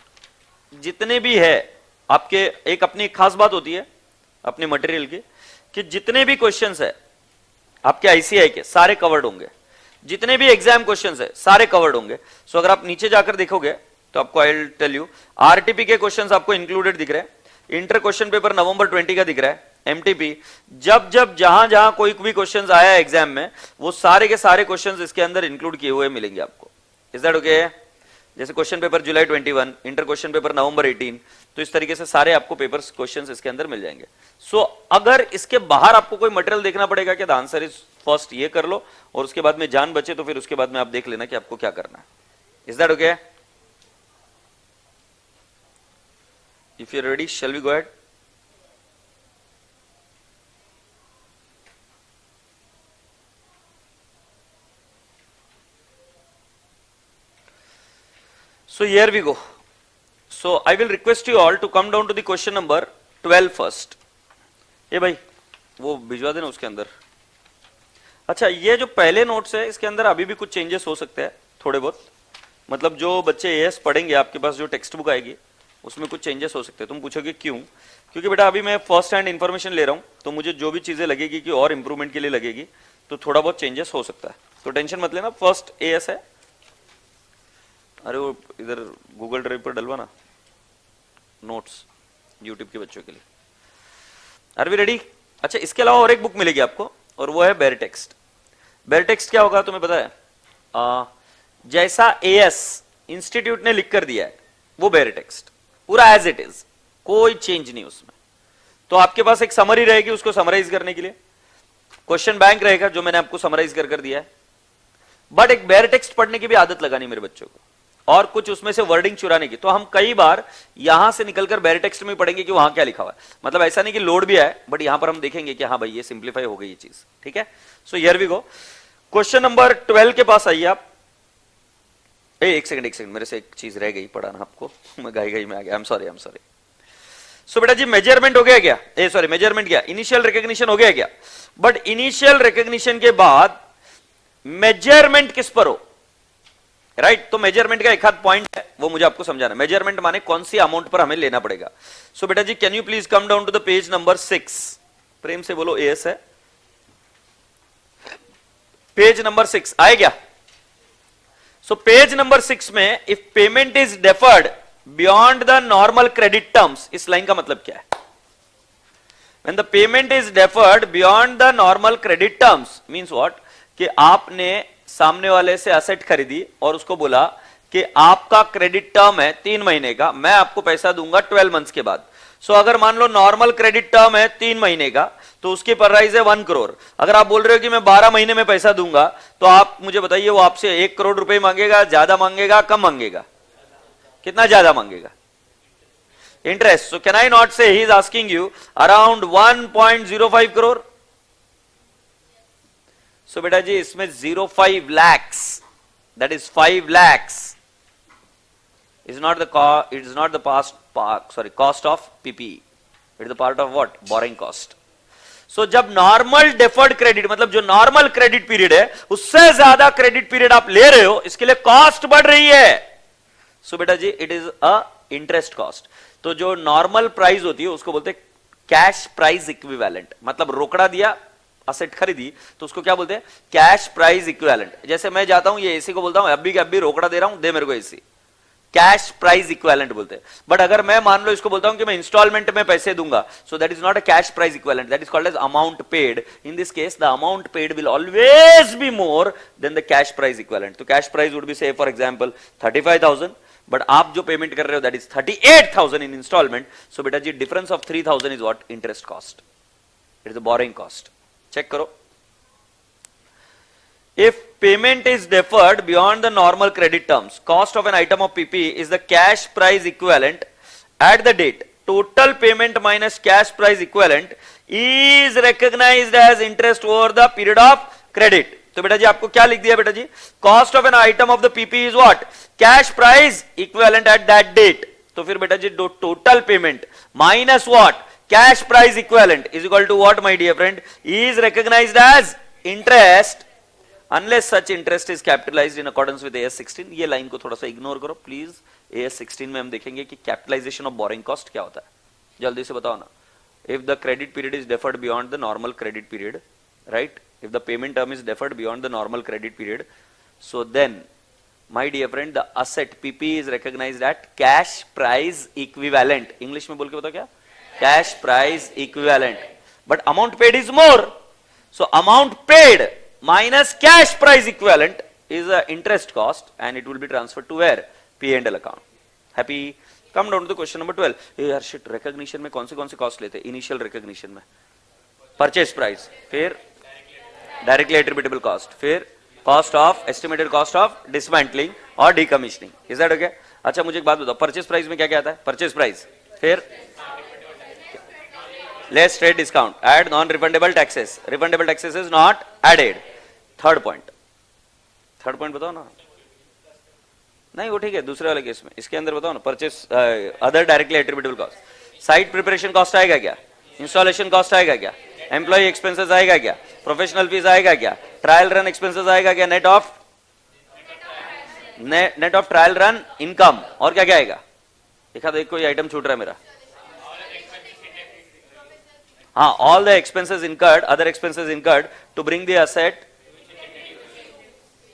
जितने भी है आपके, एक अपनी खास बात होती है अपने मटेरियल की कि जितने भी क्वेश्चंस है आपके आईसीआई के सारे कवर्ड होंगे, जितने भी एग्जाम क्वेश्चंस है सारे कवर्ड होंगे। सो अगर आप नीचे जाकर देखोगे तो आपको I will tell you, RTP के क्वेश्चंस आपको इंक्लूडेड दिख रहे हैं, इंटर क्वेश्चन पेपर नवंबर 20 का दिख रहा है, एमटीपी जब जब जहां जहां कोई भी क्वेश्चंस आया एग्जाम में वो सारे के सारे क्वेश्चंस इसके अंदर इंक्लूड किए हुए मिलेंगे आपको। Is that okay? जैसे क्वेश्चन पेपर जुलाई 21, इंटर क्वेश्चन पेपर नवंबर 18, तो इस तरीके से सारे आपको पेपर्स क्वेश्चंस इसके अंदर मिल जाएंगे। सो अगर इसके बाहर आपको कोई मटेरियल देखना पड़ेगा कि द आंसर इज फर्स्ट, ये कर लो और उसके बाद में जान बचे तो फिर उसके बाद में आप देख लेना कि आपको क्या करना है। Is that okay? If you're ready, shall we go ahead? So here we go. So I will request you all to come down to the question number 12 first. ये भाई वो भिजवा देना उसके अंदर। अच्छा, ये जो पहले नोट्स है इसके अंदर अभी भी कुछ चेंजेस हो सकते हैं थोड़े बहुत, मतलब जो बच्चे एएस पढ़ेंगे आपके पास जो टेक्स्ट बुक आएगी उसमें कुछ चेंजेस हो सकते हैं। तुम पूछोगे क्यों? क्योंकि बेटा अभी मैं फर्स्ट हैंड इंफॉर्मेशन ले रहा हूं, तो मुझे जो भी चीजें लगेगी कि और इंप्रूवमेंट के लिए लगेगी तो थोड़ा बहुत चेंजेस हो सकता है, तो टेंशन मत लेना। फर्स्ट एएस है, अरे वो इधर गूगल ड्राइव पर डलवाना नोट्स यूट्यूब के बच्चों के लिए। Are we ready? अच्छा, इसके अलावा और एक बुक मिलेगी आपको और वो है बेर टेक्स्ट। बेर टेक्स्ट क्या होगा तुम्हें पता है? जैसा एएस इंस्टीट्यूट ने लिख कर दिया है वो बेर टेक्स्ट पूरा एज इट इज, कोई चेंज नहीं उसमें। तो आपके पास एक समरी रहेगी उसको समराइज करने के लिए, क्वेश्चन बैंक रहेगा जो मैंने आपको समराइज कर दिया है, बट एक बेर टेक्स्ट पढ़ने की भी आदत लगानी मेरे बच्चों को और कुछ उसमें से वर्डिंग चुराने की। तो हम कई बार यहां से निकलकर बेर टेक्स्ट में पढ़ेंगे कि वहां क्या लिखा हुआ है, मतलब ऐसा नहीं कि लोड भी है, बट यहां पर हम देखेंगे कि हाँ भाई ये सिंप्लीफाई हो गई ये चीज, ठीक है? So here we go, question number 12 के पास आइए आप। एक सेकंड मेरे से एक चीज रह गई पढ़ाना आपको, मैं गाई में आ गया, आई एम सॉरी। सो बेटा जी मेजरमेंट हो गया क्या? सॉरी मेजरमेंट क्या, इनिशियल रिकॉग्निशन हो गया क्या? बट इनिशियल रिकॉग्निशन के बाद मेजरमेंट किस पर हो, राइट? तो मेजरमेंट का एक हाथ पॉइंट है वो मुझे आपको समझाना। मेजरमेंट माने कौन सी अमाउंट पर हमें लेना पड़ेगा। सो बेटा जी can you please come down to the page number 6, प्रेम से बोलो एएस है, पेज नंबर 6 आए क्या? सो पेज नंबर 6 में if payment is deferred beyond the normal credit terms, इस लाइन का मतलब क्या है? When the payment is deferred beyond the normal credit terms means what? कि आपने सामने वाले से असेट खरीदी और उसको बोला कि आपका क्रेडिट टर्म है 3 महीने का, मैं आपको पैसा दूंगा 12 मंथ्स के बाद। सो अगर मान लो नॉर्मल क्रेडिट टर्म है 3 महीने का, तो उसकी प्राइस है 1 करोड़। अगर आप बोल रहे हो कि मैं 12 महीने में पैसा दूंगा, तो आप मुझे बताइए वो आपसे 1 करोड़ रुपए मांगेगा, ज्यादा मांगेगा, कम मांगेगा? कितना ज्यादा मांगेगा? Interest. So can I not say he is asking you around 1.05 crore? So बेटा जी इसमें 05 lakhs, that is 5 lakhs is not the cost of PPE. It is the part of what? Borrowing cost. So जब normal deferred credit, मतलब जो normal credit period है उससे ज्यादा credit period आप ले रहे हो, इसके लिए कॉस्ट बढ़ रही है। सो बेटा जी it is a interest cost. तो जो नॉर्मल प्राइस होती है उसको बोलते हैं कैश प्राइस इक्विवेलेंट, मतलब रोकड़ा दिया, असेट खरीदी, तो उसको क्या बोलते हैं? Cash price equivalent. जैसे मैं जाता हूं ये एसी को बोलता हूं अभी के अभी रोकड़ा दे रहा हूं, दे मेरे को एसी, कैश प्राइस इक्विवेलेंट बोलते हैं। बट अगर मैं मान लो इसको बोलता हूं कि मैं इंस्टॉलमेंट में पैसे दूंगा, so that is not a cash price equivalent, that is called as amount paid. In this case the amount paid will always be more than the cash price equivalent. तो cash price would be say for example 35,000, but आप जो payment कर रहे हो that is 38,000 in installment. So बेटा जी difference of 3,000 is what? Interest cost, it is the boring cost. Check करो। If payment is deferred beyond the normal credit terms, cost of an item of PP is the cash price equivalent at the date. Total payment minus cash price equivalent is recognized as interest over the period of credit. तो बेटा जी आपको क्या लिख दिया बेटा जी? Cost of an item of the PP is what? Cash price equivalent at that date. तो फिर बेटा जी total payment minus what? Cash price equivalent is equal to what my dear friend? Is recognized as interest unless such interest is capitalized in accordance with AS 16। ये line को थोड़ा सा ignore करो please. AS 16 में हम देखेंगे कि capitalisation of borrowing cost क्या होता है, जल्दी से बताओ ना। If the credit period is deferred beyond the normal credit period, right, if the payment term is deferred beyond the normal credit period, so then my dear friend the asset PP is recognised at cash price equivalent. English में बोल के बताओ क्या? Cash price equivalent. But amount paid is more, so amount paid minus cash price equivalent is a interest cost and it will be transferred to where? P&L account. Happy? Come down to the question number 12. hey yaar shit, recognition में कौन से cost लेते हैं? Initial recognition में purchase price, फिर directly attributable cost, फिर cost of estimated cost of dismantling और decommissioning. Is that okay? अच्छा मुझे एक बात बताओ, purchase price में क्या क्या आता है? purchase price, फिर less trade discount, add non-refundable taxes, refundable taxes is not added. Third point बताओ ना। नहीं वो ठीक है, दूसरे वाले केस में, इसके अंदर बताओ ना। Purchase other directly attributable cost, site preparation cost आएगा क्या? इंस्टॉलेशन कॉस्ट आएगा क्या? एम्प्लॉय एक्सपेंसेस आएगा क्या? प्रोफेशनल फीस आएगा क्या? ट्रायल रन एक्सपेंसेस आएगा क्या? Net of trial run income, और क्या क्या आएगा? देखा तो एक कोई आइटम छूट रहा है मेरा। हाँ, all the expenses incurred, other expenses incurred to bring the asset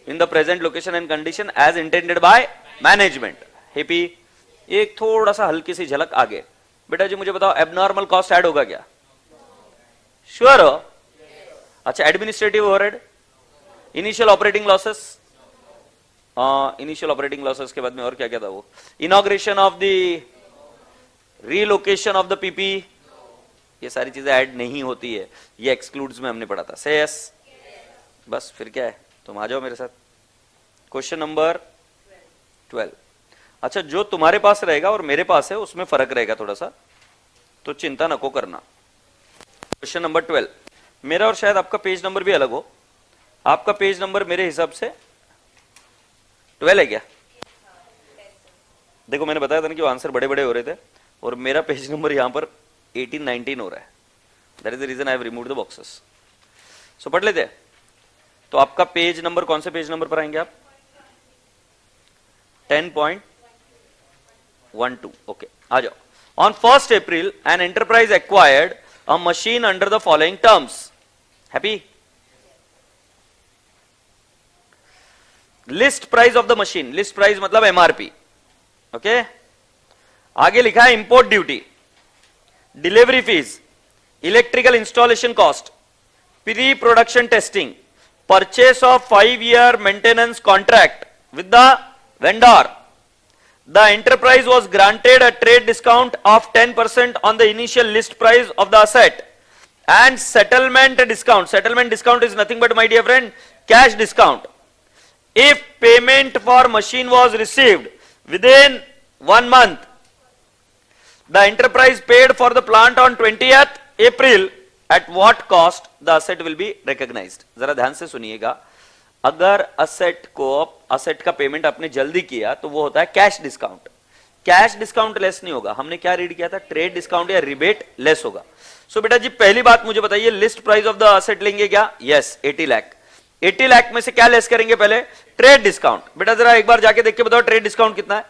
in the present location and condition as intended by management. Happy? एक थोड़ा सा हल्की सी झलक आगे। बेटा जी मुझे बताओ एबनॉर्मल कॉस्ट ऐड होगा क्या? श्योर हो? अच्छा, administrative overhead, initial operating losses, initial operating losses के बाद में और क्या क्या था वो? Inauguration of the relocation of the PP, ये सारी चीजें ऐड नहीं होती है, ये एक्सक्लूड्स में हमने पढ़ा था। से यस, बस फिर क्या है, तुम आ जाओ मेरे साथ। Question number 12। अच्छा, जो तुम्हारे पास रहेगा और मेरे पास है उसमें फर्क रहेगा थोड़ा सा, तो चिंता नको करना। क्वेश्चन नंबर 12, मेरा और शायद आपका पेज नंबर भी अलग हो। आपका पेज नंबर मेरे हिसाब से 12 है क्या? देखो मैंने बताया था ना कि वो आंसर बड़े बड़े हो रहे थे, और मेरा पेज नंबर यहां पर 18-19 हो रहा है। That is the reason I have removed the boxes. So पढ़ लेते हैं। तो आपका पेज नंबर, कौन से पेज नंबर पर आएंगे आप? 10.12। ओके, आ जाओ। On 1st April an enterprise acquired a machine under the following terms. Happy? List price of the machine, list price मतलब MRP। ओके, आगे लिखा है import duty, delivery fees, electrical installation cost, pre production testing, purchase of 5-year maintenance contract with the Vendor, the enterprise was granted a trade discount of 10% on the initial list price of the asset and settlement discount. Settlement discount is nothing but, my dear friend, cash discount. If payment for machine was received within 1 month, the enterprise paid for the plant on 20th April, at what cost the asset will be recognized? जरा ध्यान से सुनिएगा, अगर asset का payment आपने जल्दी किया तो वो होता है cash discount. Cash discount less नहीं होगा. हमने क्या रीड किया था? ट्रेड डिस्काउंट या रिबेट लेस होगा. सो बेटा जी पहली बात मुझे बताइए, list price of the asset लेंगे क्या? यस, 80 लाख. 80 लाख में से क्या लेस करेंगे? पहले ट्रेड डिस्काउंट. बेटा जरा एक बार जाके देख के बताओ ट्रेड डिस्काउंट कितना है?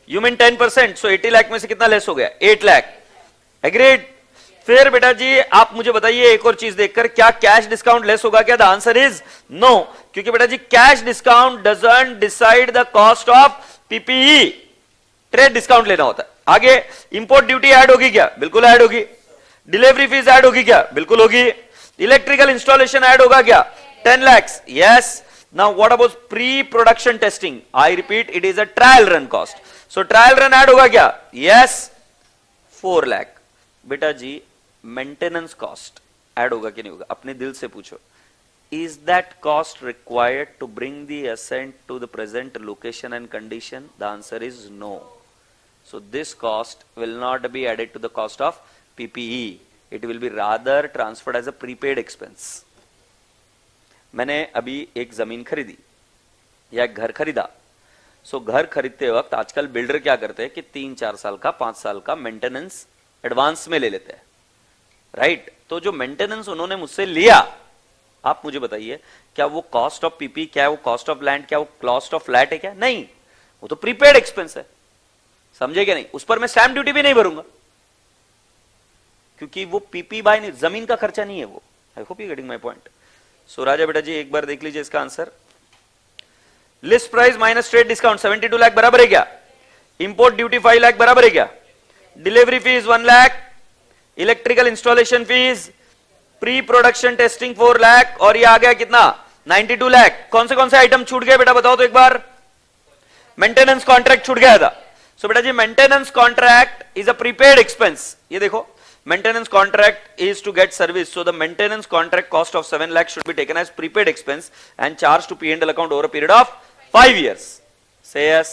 You mean 10%. सो 80 लाख में से कितना लेस हो गया? 8 लाख. एग्रीड? फिर बेटा जी आप मुझे बताइए एक और चीज देखकर, क्या कैश डिस्काउंट लेस होगा क्या? द आंसर इज नो, क्योंकि बेटा जी cash discount doesn't decide the cost of PPE. Trade discount लेना होता है. आगे इंपोर्ट ड्यूटी ऐड होगी क्या? बिल्कुल ऐड होगी. डिलीवरी फीस ऐड होगी क्या? बिल्कुल होगी. इलेक्ट्रिकल इंस्टॉलेशन ऐड होगा क्या? 10 lakhs. Yes. Now what about pre production testing? I repeat, it is a trial run cost. So trial run add होगा क्या? यस, 4 लाख. बेटा जी मेंटेनेंस कॉस्ट ऐड होगा कि नहीं होगा? अपने दिल से पूछो. Is that cost required to bring the asset to the present location and condition? The answer is no. So this cost will not be added to the cost of PPE. It will be rather transferred as a prepaid expense. मैंने अभी एक जमीन खरीदी या एक घर खरीदा. सो घर खरीदते वक्त आजकल बिल्डर क्या करते हैं कि 3-4 साल का 5 साल का मेंटेनेंस एडवांस में ले लेते हैं, राइट? तो जो मेंटेनेंस उन्होंने मुझसे लिया, आप मुझे बताइए क्या वो कॉस्ट ऑफ पीपी, क्या वो कॉस्ट ऑफ लैंड, क्या वो कॉस्ट ऑफ फ्लैट है क्या? नहीं, वो तो प्रीपेड एक्सपेंस है. समझे क्या? नहीं. उस पर मैं स्टैंप ड्यूटी भी नहीं भरूंगा, क्योंकि वो पीपी बाय नहीं, जमीन का खर्चा नहीं है वो. I hope you getting my point. So राजा बेटा जी एक बार देख लीजिए इसका answer. List price minus trade discount 72 lakh बराबर है क्या? इंपोर्ट ड्यूटी 5 लाख बराबर है क्या? Delivery fees 1 lakh, electrical installation fees, pre production testing 4 lakh, और ये आ गया कितना? 92 लाख. कौन से आइटम छूट गए बेटा बताओ तो एक बार? मेंटेनेंस कॉन्ट्रैक्ट छूट गया था. सो बेटा जी maintenance contract is a prepaid expense. ये देखो, maintenance contract is to get service, so the maintenance contract cost of 7 lakh should be taken as prepaid expense and charged to P&L account over a period of 5 years. Say yes.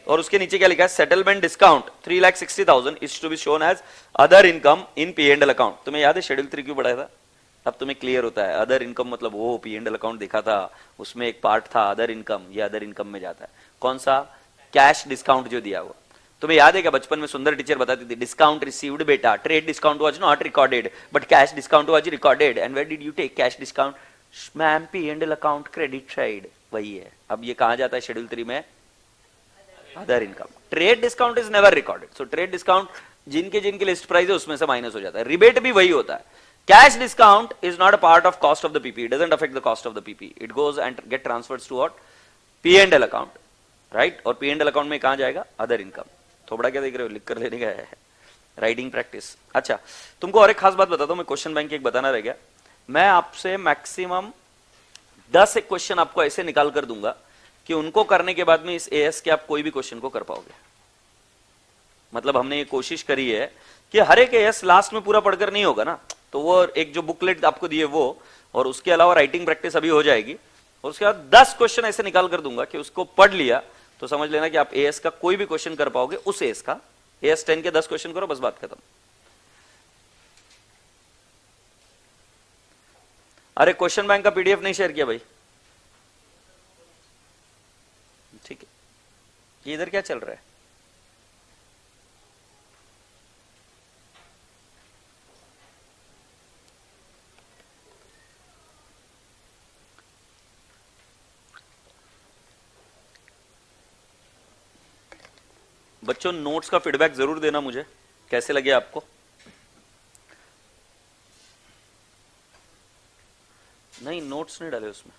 और उसके नीचे क्या लिखा है? Settlement discount 3,60,000 is to be shown as other income in P&L account. तुम्हें याद है schedule 3 क्यों पढ़ाया था? अब तुम्हें क्लियर होता है. अदर इनकम मतलब वो P&L अकाउंट देखा था, उसमें एक पार्ट था अदर इनकम. ये अदर इनकम में जाता है. कौन सा? कैश डिस्काउंट जो दिया हुआ. तुम्हें याद है क्या बचपन में सुंदर टीचर बताती थी, डिस्काउंट रिसीव्ड बेटा, trade discount was not recorded but cash discount was recorded. And where did you take cash discount? Ma'am P&L account credit side. वही है. अब ये कहां जाता है शेड्यूल 3 में? Other income. Trade discount is never recorded. So trade discount जिनके list price है उसमें से माइनस हो जाता है. रिबेट भी वही होता है. Cash discount is not a part of cost of the PP. It doesn't affect the cost of the PP. It goes and get transferred to what? P&L account, right? और P&L account में कहां जाएगा? Other income. थोड़ा क्या देख रहे हो? लिख कर लेने का है, राइटिंग प्रैक्टिस. अच्छा, तुमको और एक खास बात बताता हूं. मैं क्वेश्चन बैंक एक बताना रह गया. मैं आपसे मैक्सिमम 10 एक क्वेश्चन आपको ऐसे निकाल कर दूंगा कि उनको करने के बाद में इस एएस के आप कोई भी क्वेश्चन को कर पाओगे. मतलब हमने ये कोशिश करी है कि हर एक एएस लास्ट में पूरा पढ़कर नहीं होगा ना, तो वो एक जो बुकलेट आपको दिए वो, और उसके अलावा राइटिंग प्रैक्टिस अभी हो जाएगी, और उसके बाद 10 क्वेश्चन ऐसे निकाल कर दूंगा कि उसको पढ़ लिया तो समझ लेना कि आप एएस का कोई भी क्वेश्चन कर पाओगे. उस एएस का एएस 10 के 10 क्वेश्चन करो, बस बात खत्म. अरे क्वेश्चन बैंक का पीडीएफ नहीं शेयर किया भाई? ठीक है. ये इधर क्या चल रहा है? बच्चों नोट्स का फीडबैक जरूर देना मुझे, कैसे लगे आपको. नहीं, नोट्स नहीं डाले उसमें.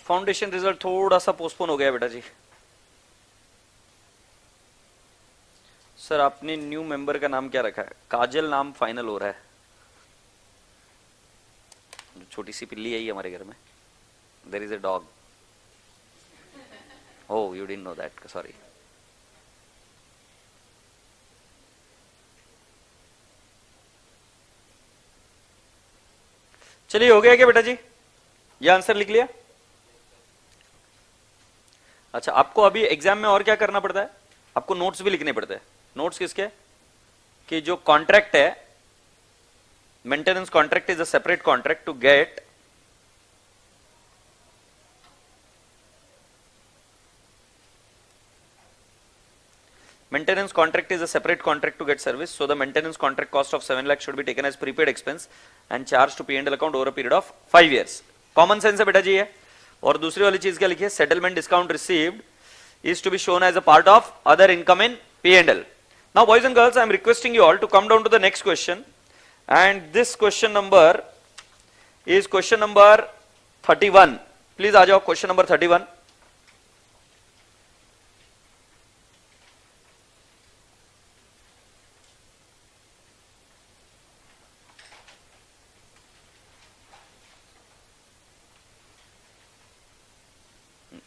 फाउंडेशन रिजल्ट थोड़ा सा पोस्टपोन हो गया बेटा जी। सर आपने न्यू मेंबर का नाम क्या रखा है? काजल नाम फाइनल हो रहा है। छोटी सी पिल्ली आई हमारे घर में। There is a dog. Oh you didn't know that, sorry. चलिए हो गया क्या बेटा जी? ये आंसर लिख लिया? अच्छा, आपको अभी एग्जाम में और क्या करना पड़ता है? आपको नोट्स भी लिखने पड़ते हैं। नोट्स किसके? कि जो कॉन्ट्रैक्ट है, maintenance contract is a separate contract to get maintenance contract is a separate contract to get service, so the maintenance contract cost of 7 lakh should be taken as prepaid expense and charged to P&L account over a period of 5 years. Common sense है बेटा जी ये। और दूसरी वाली चीज क्या लिखिए? Settlement discount received is to be shown as a part of other income in P&L. Now boys and girls, I am requesting you all to come down to the next question, and this question number is question number 31. Please आ जाओ question number 31.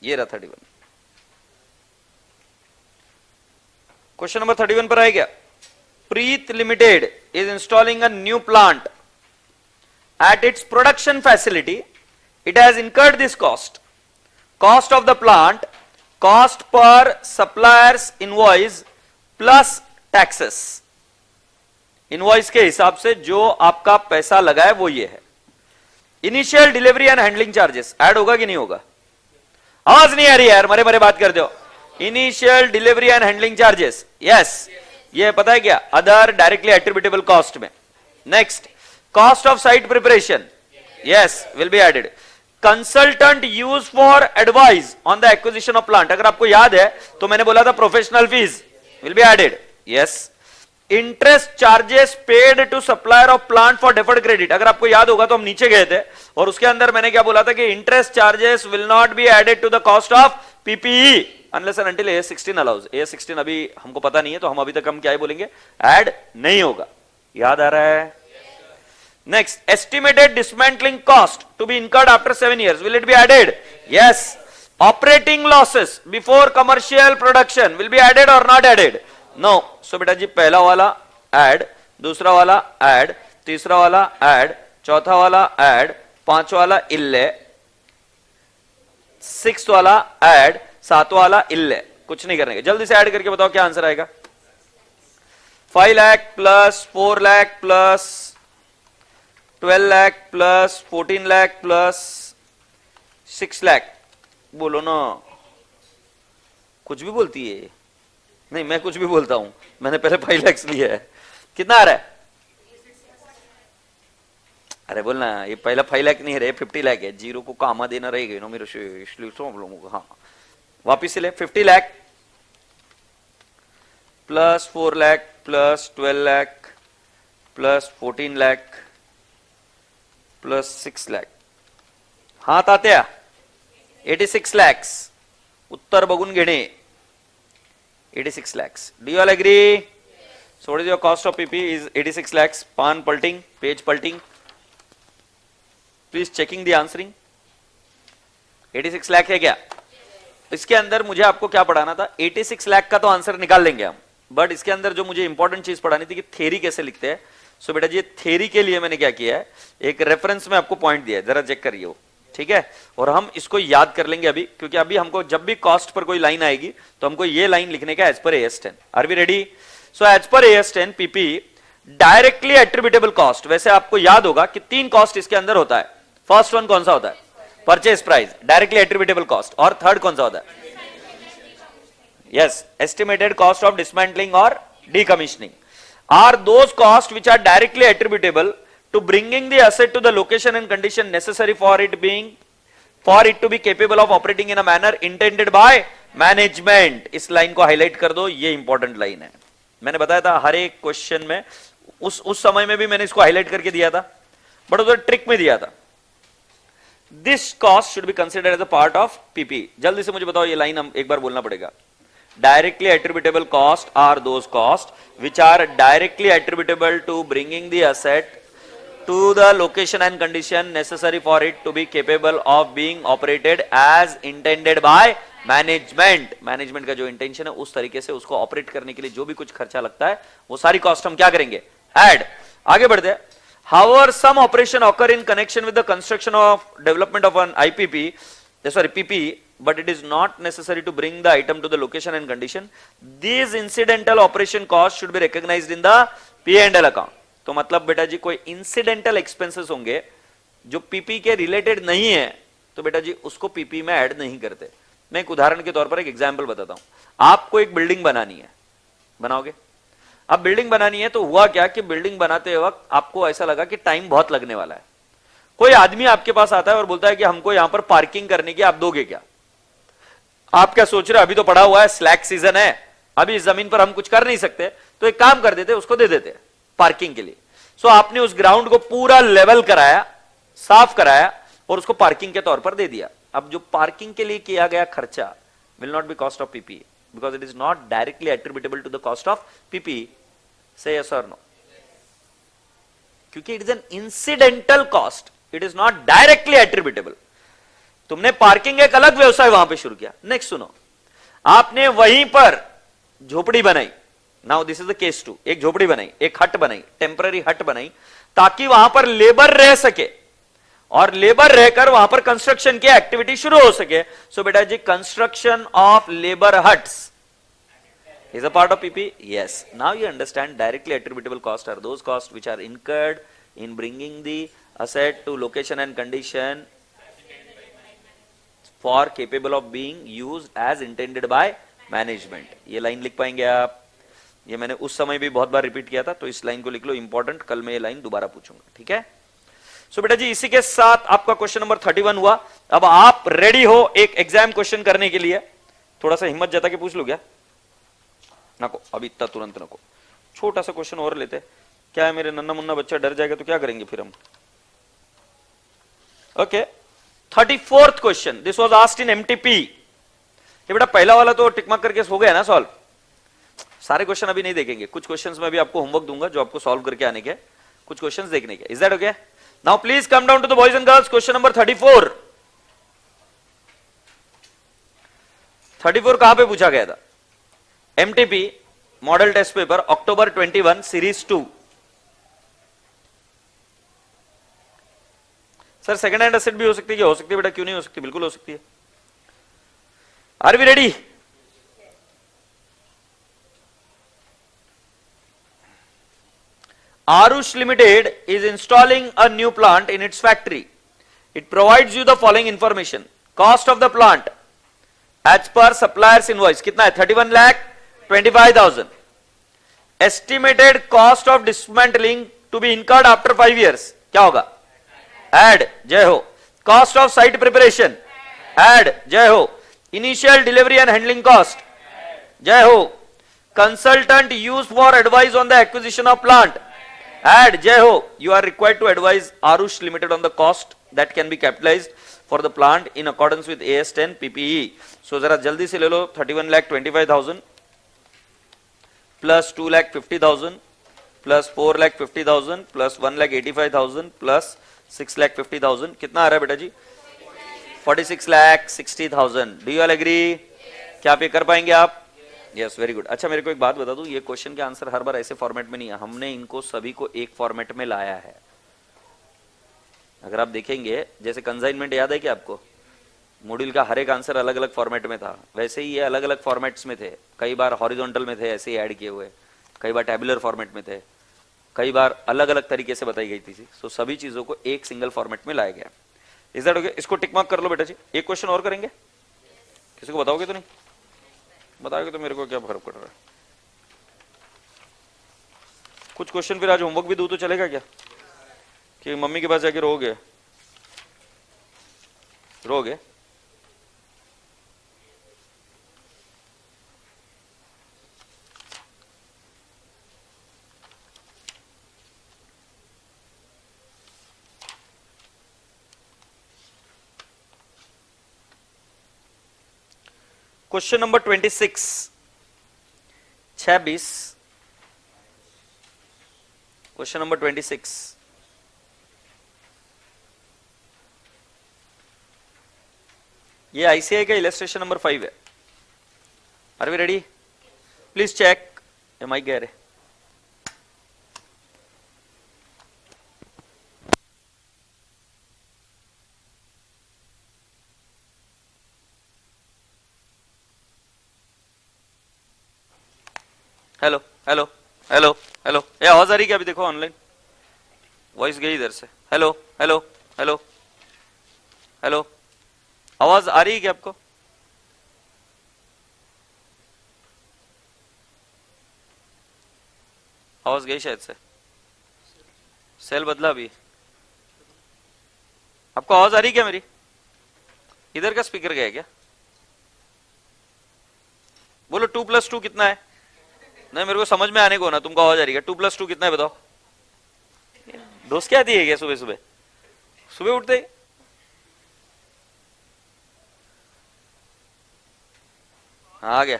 ये रहा 31। Question number 31 पर आएगा। Preet limited is installing a new plant at its production facility. It has incurred this cost. Cost of the plant, cost per suppliers invoice plus taxes. Invoice के हिसाब से जो आपका पैसा लगा है वो ये है। Initial delivery and handling charges add होगा कि नहीं होगा? आवाज नहीं आ रही यार, मरे मरे बात कर दो। Initial delivery and handling charges, yes, ये पता है क्या? अदर डायरेक्टली एट्रीब्यूटेबल कॉस्ट में। Next, cost of site preparation, yes, will be added. Consultant use for advice on the acquisition of plant, अगर आपको याद है तो मैंने बोला था professional fees will be added, yes. Interest charges paid to supplier of plant for deferred credit, अगर आपको याद होगा तो हम नीचे गए थे और उसके अंदर मैंने क्या बोला था कि interest charges will not be added to the cost of PPE unless and until AS16 allows. AS16 अभी हमको पता नहीं है तो हम अभी तक हम क्या बोलेंगे? ऐड नहीं होगा। याद आ रहा है? Next, estimated dismantling cost to be incurred after 7 years, will it be added? Yes. Operating losses before commercial production will be added और नॉट एडेड? नो। सो बेटा जी पहला वाला ऐड, दूसरा वाला ऐड, तीसरा वाला ऐड, चौथा वाला ऐड, पांचवा वाला इल्ले, सिक्स वाला ऐड, सातवां वाला इल्ले। कुछ नहीं करने का, जल्दी से ऐड करके बताओ क्या आंसर आएगा? 5 lakh plus 4 lakh plus 12 lakh plus 14 lakh plus 6 lakh. बोलो ना, कुछ भी बोलती है? नहीं, मैं कुछ भी बोलता हूं। मैंने पहले 5 लाख लिया है। कितना आ रहा है? अरे बोलना, ये पहला 5 लाख नहीं है, 50 लाख है। जीरो को कामा देना रहेगा मेरे से, इसलिए तो हम लोगों को। हाँ, वापिस से ले। 50 lakh plus 4 lakh plus 12 lakh plus 14 lakh plus 6 lakh. हाँ तात्या, 86 लाख। उत्तर बघून घेणे। 86 lakhs. Do you all agree? So what is your cost of PP is 86 lakhs. Pan pulting, page pulting. Please checking the answering. 86 lakh है क्या? इसके अंदर मुझे आपको क्या पढ़ाना था? 86 लाख का तो आंसर निकाल लेंगे हम, बट इसके अंदर जो मुझे इंपॉर्टेंट चीज पढ़ानी थी कि थ्योरी कैसे लिखते हैं। सो बेटा जी थ्योरी के लिए मैंने क्या किया है, एक रेफरेंस में आपको पॉइंट दिया है, जरा चेक करिए वो, ठीक है? और हम इसको याद कर लेंगे अभी, क्योंकि अभी हमको जब भी कॉस्ट पर कोई लाइन आएगी तो हमको ये लाइन लिखने का as per AS10। Are we ready? So as per AS10 PP directly attributable cost. वैसे आपको याद होगा कि 3 कॉस्ट इसके अंदर होता है। फर्स्ट वन कौन सा होता है? Purchase price, directly attributable cost. और थर्ड कौन सा होता है? Yes, estimated cost of dismantling और decommissioning are those costs which are directly attributable to bringing the asset to the location and condition necessary for it to be capable of operating in a manner intended by management। इस line को highlight कर दो, ये important line है। मैंने बताया था हर एक क्वेश्चन में, उस समय में भी मैंने इसको हाईलाइट करके दिया था, बट उधर ट्रिक में दिया था। This cost should be considered as a part of PP. जल्दी से मुझे बताओ, ये लाइन हम एक बार बोलना पड़ेगा। Directly attributable cost are those cost which are directly attributable to bringing the asset to the location and condition necessary for it to be capable of being operated as intended by management। Management का जो intention है उस तरीके से उसको operate करने के लिए जो भी कुछ खर्चा लगता है वो सारी कॉस्ट हम क्या करेंगे, ऐड। आगे बढ़ते हैं। However, some operation occur in connection with the construction of development of an IPP, PP, but it is not necessary to bring the item to the location and condition. These incidental operation costs should be recognized in the P&L account। तो मतलब बेटा जी कोई incidental expenses होंगे जो PP के related नहीं है तो बेटा जी उसको पीपी में ऐड नहीं करते। मैं एक उदाहरण के तौर पर एक एग्जांपल बताता हूं। आपको एक बिल्डिंग बनानी है, बनाओगे। अब बिल्डिंग बनानी है तो हुआ क्या कि बिल्डिंग बनाते वक्त आपको ऐसा लगा कि टाइम बहुत लगने वाला है। कोई आदमी आपके पास आता है और बोलता है कि हमको यहां पर पार्किंग करने की आप दोगे क्या। आप क्या सोच रहे हो, अभी तो पड़ा हुआ है, स्लैक सीजन है, अभी इस जमीन पर हम कुछ कर नहीं सकते, तो एक काम कर देते, उसको दे देते पार्किंग के लिए। सो आपने उस ग्राउंड को पूरा लेवल कराया, साफ कराया और उसको पार्किंग के तौर पर दे दिया। अब जो पार्किंग के लिए किया गया खर्चा will not be cost of PP because it is not directly attributable to the cost of PP. Say yes और नो, क्योंकि it is an incidental cost, it is not directly attributable. तुमने parking एक अलग व्यवसाय वहां पे शुरू किया। नेक्स्ट सुनो, आपने वहीं पर झोपड़ी बनाई। Now this is the case 2। एक झोपड़ी बनाई, एक हट बनाई, टेम्पररी हट बनाई ताकि वहां पर लेबर रह सके और लेबर रहकर वहां पर कंस्ट्रक्शन की एक्टिविटी शुरू हो सके। सो बेटा जी construction of labour huts is a part of PP? Yes. Now you understand directly attributable costs are those costs which are incurred in bringing the asset to location and condition for capable of being used as intended by management। ये line लिख पाएंगे आप? ये मैंने उस समय भी बहुत बार रिपीट किया था, तो इस लाइन को लिख लो, इंपॉर्टेंट। कल मैं ये लाइन दोबारा पूछूंगा, ठीक है। सो बेटा जी इसी के साथ आपका क्वेश्चन नंबर 31 हुआ। अब आप रेडी हो एक एग्जाम क्वेश्चन करने के लिए? थोड़ा सा हिम्मत जता के पूछ लो क्या? नको, अभी इतना तुरंत नको, छोटा सा क्वेश्चन और लेते। क्या है, मेरे नन्ना मुन्ना बच्चा डर जाएगा तो क्या करेंगे फिर हम। Okay, 34th question, this was asked in MTP. ये बेटा पहला वाला तो टिक मार्क करके हो गया ना सॉल्व। सारे क्वेश्चन अभी नहीं देखेंगे, कुछ क्वेश्चंस में भी आपको होमवर्क दूंगा जो आपको सॉल्व करके आने के, कुछ क्वेश्चंस देखने के। Is that okay? Now please come down to the boys and girls. Question number 34। 34 कहां पे पूछा गया था? MTP model test paper October 21 series 2। Sir second hand asset भी हो सकती है? हो सकती है बेटा, क्यों नहीं हो सकती, बिल्कुल हो सकती है। Are we ready? Arush Limited is installing a new plant in its factory. It provides you the following information. Cost of the plant as per supplier's invoice कितना है? 31,25,000. Estimated cost of dismantling to be incurred after 5 years. क्या होगा? Add, जय हो. Cost of site preparation. Add, जय हो. Initial delivery and handling cost. जय हो. Consultant used for advice on the acquisition of plant. Add, जय हो. You are required to advise Arush Limited on the cost that can be capitalized for the plant in accordance with AS10 PPE. So जरा जल्दी से ले लो। 31,25,000 plus 2,50,000 plus 4,50,000 plus 1,85,000 plus 6,50,000 कितना आ रहा है बेटा जी? 46,60,000। Do you all agree? क्या आप ये कर पाएंगे आप? Yes, very good. अच्छा मेरे को एक बात बता दूं, ये क्वेश्चन के आंसर हर बार ऐसे फॉर्मेट में नहीं है, हमने इनको सभी को एक फॉर्मेट में लाया है। अगर आप देखेंगे, जैसे कंसाइनमेंट याद है कि आपको मॉड्यूल का हर एक आंसर अलग अलग फॉर्मेट में था, वैसे ही ये अलग अलग फॉर्मेट्स में थे। कई बार हॉरिजॉन्टल में थे, ऐसे ही ऐड किए हुए, कई बार टैबुलर फॉर्मेट में थे, कई बार अलग अलग तरीके से बताई गई थी। सो सभी चीजों को एक सिंगल फॉर्मेट में लाया गया। Is that okay? इसको टिक मार्क कर लो बेटा जी। एक क्वेश्चन और करेंगे, किसी को बताओगे तो नहीं? बताओगे तो मेरे को क्या फर्क पड़ रहा है। कुछ क्वेश्चन फिर आज होमवर्क भी दूं तो चलेगा क्या? कि मम्मी के पास जाके रोगे? रोगे? क्वेश्चन नंबर 26, 26, क्वेश्चन नंबर 26, ये आईसीआई का इलस्ट्रेशन नंबर 5 है. Are we ready? Please check. ये माइक गया रे. हेलो हेलो हेलो हेलो, ये आवाज आ रही क्या? अभी देखो ऑनलाइन वॉइस गई इधर से. हेलो हेलो हेलो हेलो, आवाज आ रही है क्या आपको? आवाज गई शायद से. सेल बदला अभी. आपको आवाज आ रही क्या मेरी? इधर का स्पीकर गया क्या? बोलो 2+2 कितना है? नहीं, मेरे को समझ में आने को ना, तुमको आवाज आ रही है. 2+2 कितना है बताओ. दोस्त क्या दिए क्या सुबह सुबह? सुबह उठते ही आ गया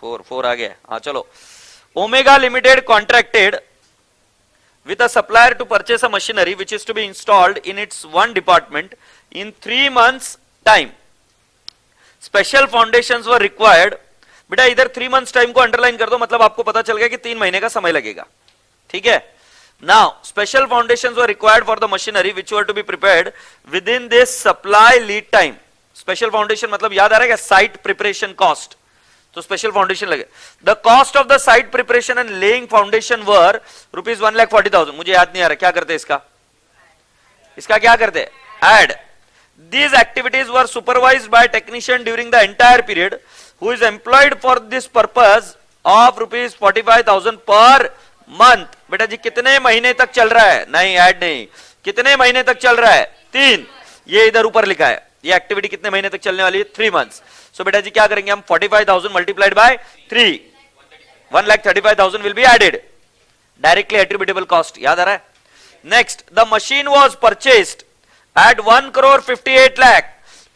4 आ गया. हाँ चलो. Omega limited contracted with a supplier to purchase a machinery which is to be installed in its one department in 3 months time. Special foundations were required. बेटा इधर 3 months टाइम को अंडरलाइन कर दो, मतलब आपको पता चल गया कि 3 महीने का समय लगेगा. ठीक है. Now special foundations were required for the machinery which were to be prepared within this supply lead time. Special foundation मतलब याद आ रहा है क्या? Site preparation cost. तो स्पेशल फाउंडेशन लगे. The cost of the site preparation and laying foundation were ₹1,40,000. मुझे याद नहीं आ रहा क्या करते इसका. इसका क्या करते? Add. These activities were supervised by technician during the entire period who is employed for this purpose of ₹45,000 per month. बेटा जी कितने महीने तक चल रहा है? नहीं ऐड नहीं. कितने महीने तक चल रहा है? 3. ये इधर ऊपर लिखा है. ये एक्टिविटी कितने महीने तक चलने वाली है? 3 months. सो बेटा जी क्या करेंगे हम? 45,000 multiplied by 3, 1,35,000 will be added. Directly attributable cost. याद आ रहा है? Next, the machine was purchased at 1,58 lakh.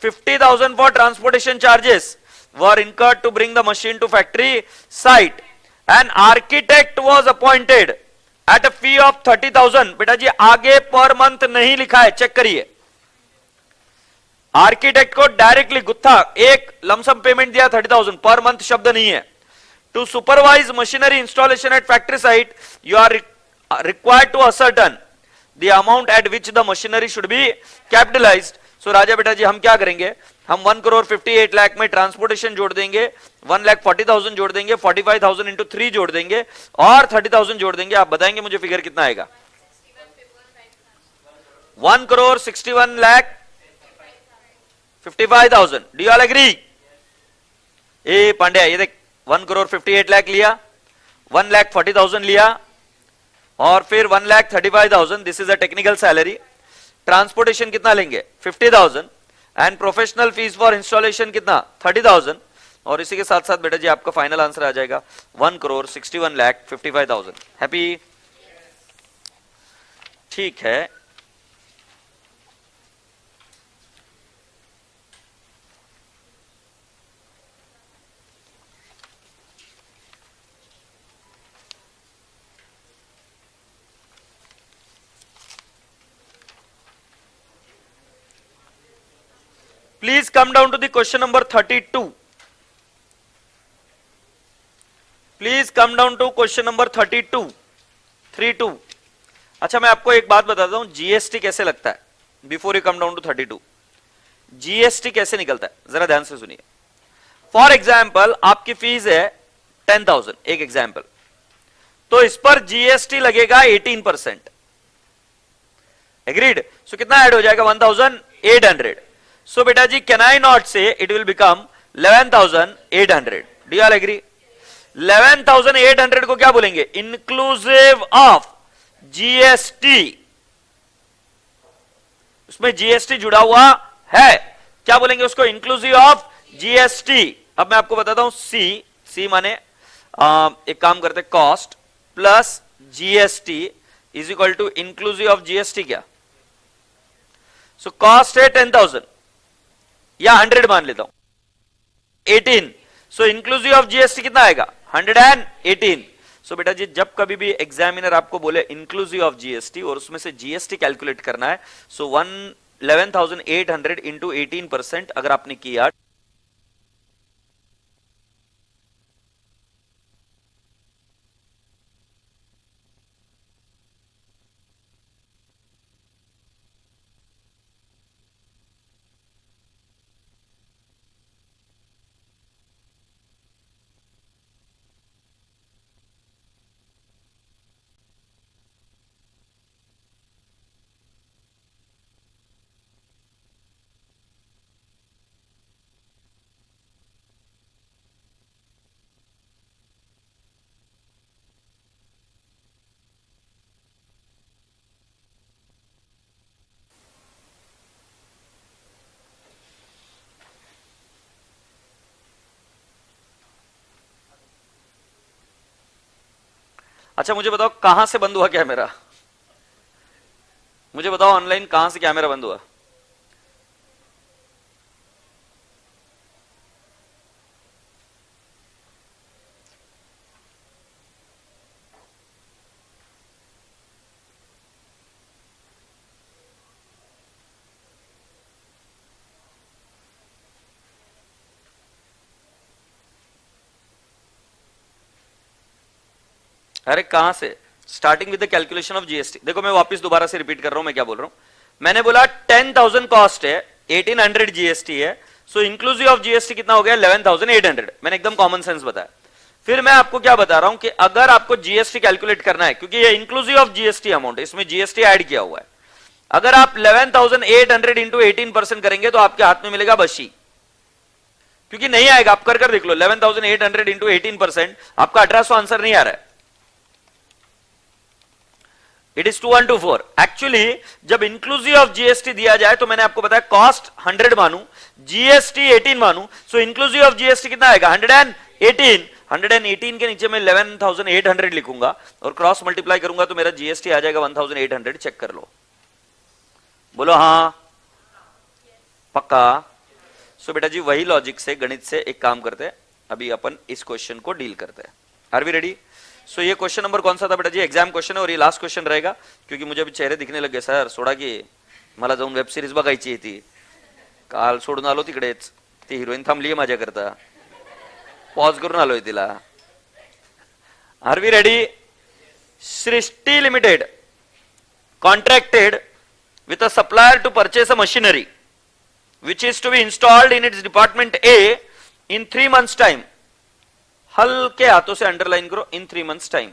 50,000 for transportation charges were incurred to bring the machine to factory site. An architect was appointed at a fee of 30,000. बेटा जी आगे per month नहीं लिखा है, check करिए. आर्किटेक्ट को डायरेक्टली गुत्था एक lump sum payment दिया 30,000. Per month शब्द नहीं है. To supervise machinery installation at factory site you are required to ascertain the amount at which the machinery should be capitalised. So राजा बेटा जी हम क्या करेंगे? हम 1,58 लाख में ट्रांसपोर्टेशन जोड़ देंगे, 1,40,000 जोड़ देंगे, 45,000 इंटू 3 जोड़ देंगे और 30,000 जोड़ देंगे. आप बताएंगे मुझे फिगर कितना आएगा? 1,61,55,000. Do you all agree? ए पांड्या ये देख 1,58 लाख लिया, 1,40,000 लिया और फिर 1,35,000. This is a technical salary. Transportation कितना लेंगे? 50,000 and professional fees for installation कितना? 30,000. और इसी के साथ साथ बेटा जी आपका फाइनल आंसर आ जाएगा 1,61,55,000. हैप्पी? ठीक है. Please come down to the question number 32. Please come down to question number 32. 32. अच्छा मैं आपको एक बात बताता हूं, जीएसटी कैसे लगता है. Before you come down to 32, GST कैसे निकलता है जरा ध्यान से सुनिए. फॉर एग्जाम्पल आपकी फीस है 10,000, एक एग्जाम्पल, तो इस पर जीएसटी लगेगा 18%. एग्रीड? सो कितना ऐड हो जाएगा? 1,800. So beta ji can I not say it will become 11,800? Do you all agree? 11,800 को क्या बोलेंगे? Inclusive of GST. उसमें GST जुड़ा हुआ है, क्या बोलेंगे उसको? Inclusive of GST. अब मैं आपको बताता हूं. C माने एक काम करते, cost plus GST is equal to inclusive of GST. क्या? सो कॉस्ट है 10,000 या 100 मान लेता हूं, 18 सो इंक्लूसिव ऑफ जीएसटी कितना आएगा 118। सो बेटा जी जब कभी भी एग्जामिनर आपको बोले इंक्लूसिव ऑफ जीएसटी और उसमें से जीएसटी कैलकुलेट करना है, सो 11,800 इंटू 18% अगर आपने किया, अच्छा मुझे बताओ कहां से बंद हुआ कैमरा, मुझे बताओ ऑनलाइन कहां से कैमरा बंद हुआ। अरे कहां से, starting with the calculation of GST. देखो मैं वापस दोबारा से रिपीट कर रहा हूं मैं क्या बोल रहा हूं। मैंने बोला 10,000 कॉस्ट है, 1800 जीएसटी है, सो इंक्लूसिव ऑफ जीएसटी कितना हो गया 11,800। मैंने एकदम कॉमन सेंस बताया। फिर मैं आपको क्या बता रहा हूं कि अगर आपको जीएसटी कैलकुलेट करना है, क्योंकि ये इंक्लूसिव ऑफ जीएसटी अमाउंट है, इसमें जीएसटी ऐड किया हुआ है, अगर आप 11,800 इंटू 18% करेंगे तो आपके हाथ में मिलेगा 82, क्योंकि नहीं आएगा। आप कर देख लो 11,800 इंटू 18%, आपका 1800 आंसर नहीं आ रहा है। It is 2124। एक्चुअली जब इंक्लूसिव ऑफ जीएसटी दिया जाए तो मैंने आपको बताया कॉस्ट 100 मानू, जीएसटी 18 मानू, सो इंक्लूसिव ऑफ जीएसटी कितना आएगा 118। 118 के नीचे मैं 11,800 लिखूंगा और क्रॉस मल्टीप्लाई करूंगा तो मेरा जीएसटी आ जाएगा 1,800। चेक कर लो, बोलो हाँ पक्का। सो बेटा जी वही लॉजिक से गणित से एक काम करते हैं, अभी अपन इस क्वेश्चन को डील करते हैं। Are we ready? सो ये क्वेश्चन नंबर कौन सा था बेटा जी? एग्जाम क्वेश्चन है और ये लास्ट क्वेश्चन रहेगा, क्योंकि मुझे अभी चेहरे दिखने लगे सर सोडा की मला जाऊन वेब सिरीज बघायची ती, काल सोडून आलो तिकडेच, ती हिरोईन थांबली माझ्या करता, पॉज करून आलोय तिला। Are we ready? Srishti Limited contracted with a supplier to purchase a machinery which is to be installed in its department A in 3 months time. हल्के हाथों से अंडरलाइन करो, in 3 months time.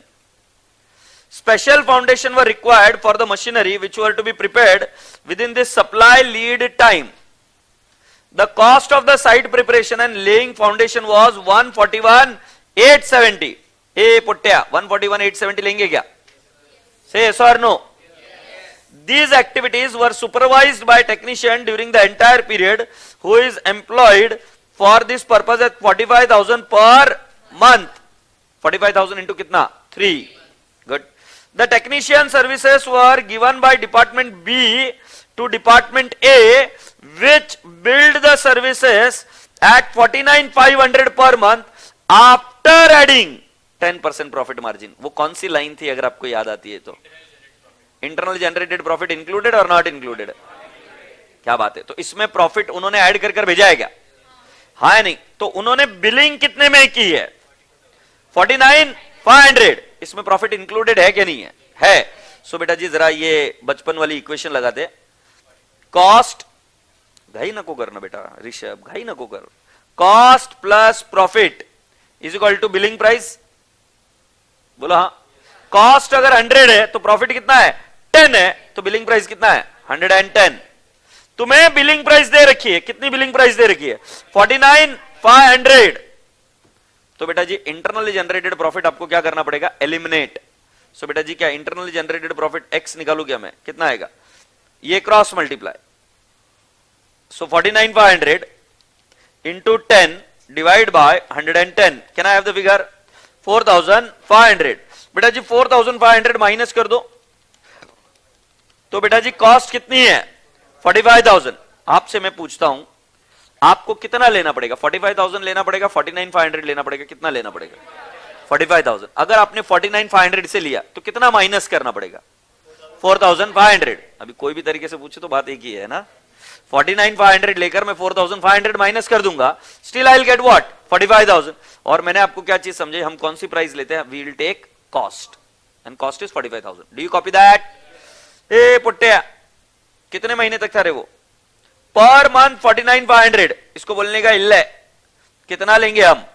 Special foundation were required for the machinery which were to be prepared within this supply lead time. The cost of the site preparation and laying foundation was 141,870. ए पुट्टिया 141,870 लेंगे क्या? Say yes or no? These activities were supervised by technician during the entire period, who is employed for this purpose at 45,000 per month. 45,000 into कितना? 3. Good. The technician services were given by department B to department A, which billed the services at 49,500 per month after adding 10% profit margin. वो कौन सी line थी अगर आपको याद आती है तो? इंटरनल जनरेटेड प्रॉफिट इंक्लूडेड और नॉट इंक्लूडेड? क्या बात है। तो इसमें प्रॉफिट उन्होंने ऐड कर कर भेजा है क्या? हाँ या नहीं? तो उन्होंने बिलिंग कितने में की है? 49,500। इसमें प्रॉफिट इंक्लूडेड है क्या नहीं है? है। सो बेटा जी जरा ये बचपन वाली इक्वेशन लगाते। कॉस्ट, घाई नको करना बेटा ऋषभ, घाई नको कर। Cost plus profit is equal to billing price. बोलो हाँ। कॉस्ट अगर 100 है तो प्रॉफिट कितना है? 10 है, तो बिलिंग प्राइस कितना है? 110। तुम्हें बिलिंग प्राइस दे रखी है, कितनी बिलिंग प्राइस दे रखी है? 49,500। तो बेटा जी इंटरनली जनरेटेड प्रॉफिट आपको क्या करना पड़ेगा? एलिमिनेट। सो बेटा जी क्या इंटरनली जनरेटेड प्रॉफिट एक्स निकालू क्या मैं? कितना आएगा? ये cross multiply, so 49,500 into 10 divide by 110। Can I have the figure? 4,500। बेटा जी 4,500 माइनस कर दो तो बेटा जी कॉस्ट कितनी है? 45,000। आपसे मैं पूछता हूं आपको कितना लेना पड़ेगा? 45,000 लेना पड़ेगा, 49,500 लेना पड़ेगा, कितना लेना पड़ेगा? 45,000। अगर आपने 49,500 से लिया तो कितना माइनस करना पड़ेगा? 4,500। अभी कोई भी तरीके से पूछे तो बात एक ही है ना, 49,500 लेकर मैं 4,500 माइनस कर दूंगा, still I will get what? 45,000। और मैंने आपको क्या चीज समझे, हम कौन सी प्राइस लेते हैं? We will take cost, and cost is 45,000। Do you copy that? ए पुट्टिया, कितने महीने तक था रे वो? पर मंथ 49,500, इसको बोलने का इल्ल है। कितना लेंगे हम?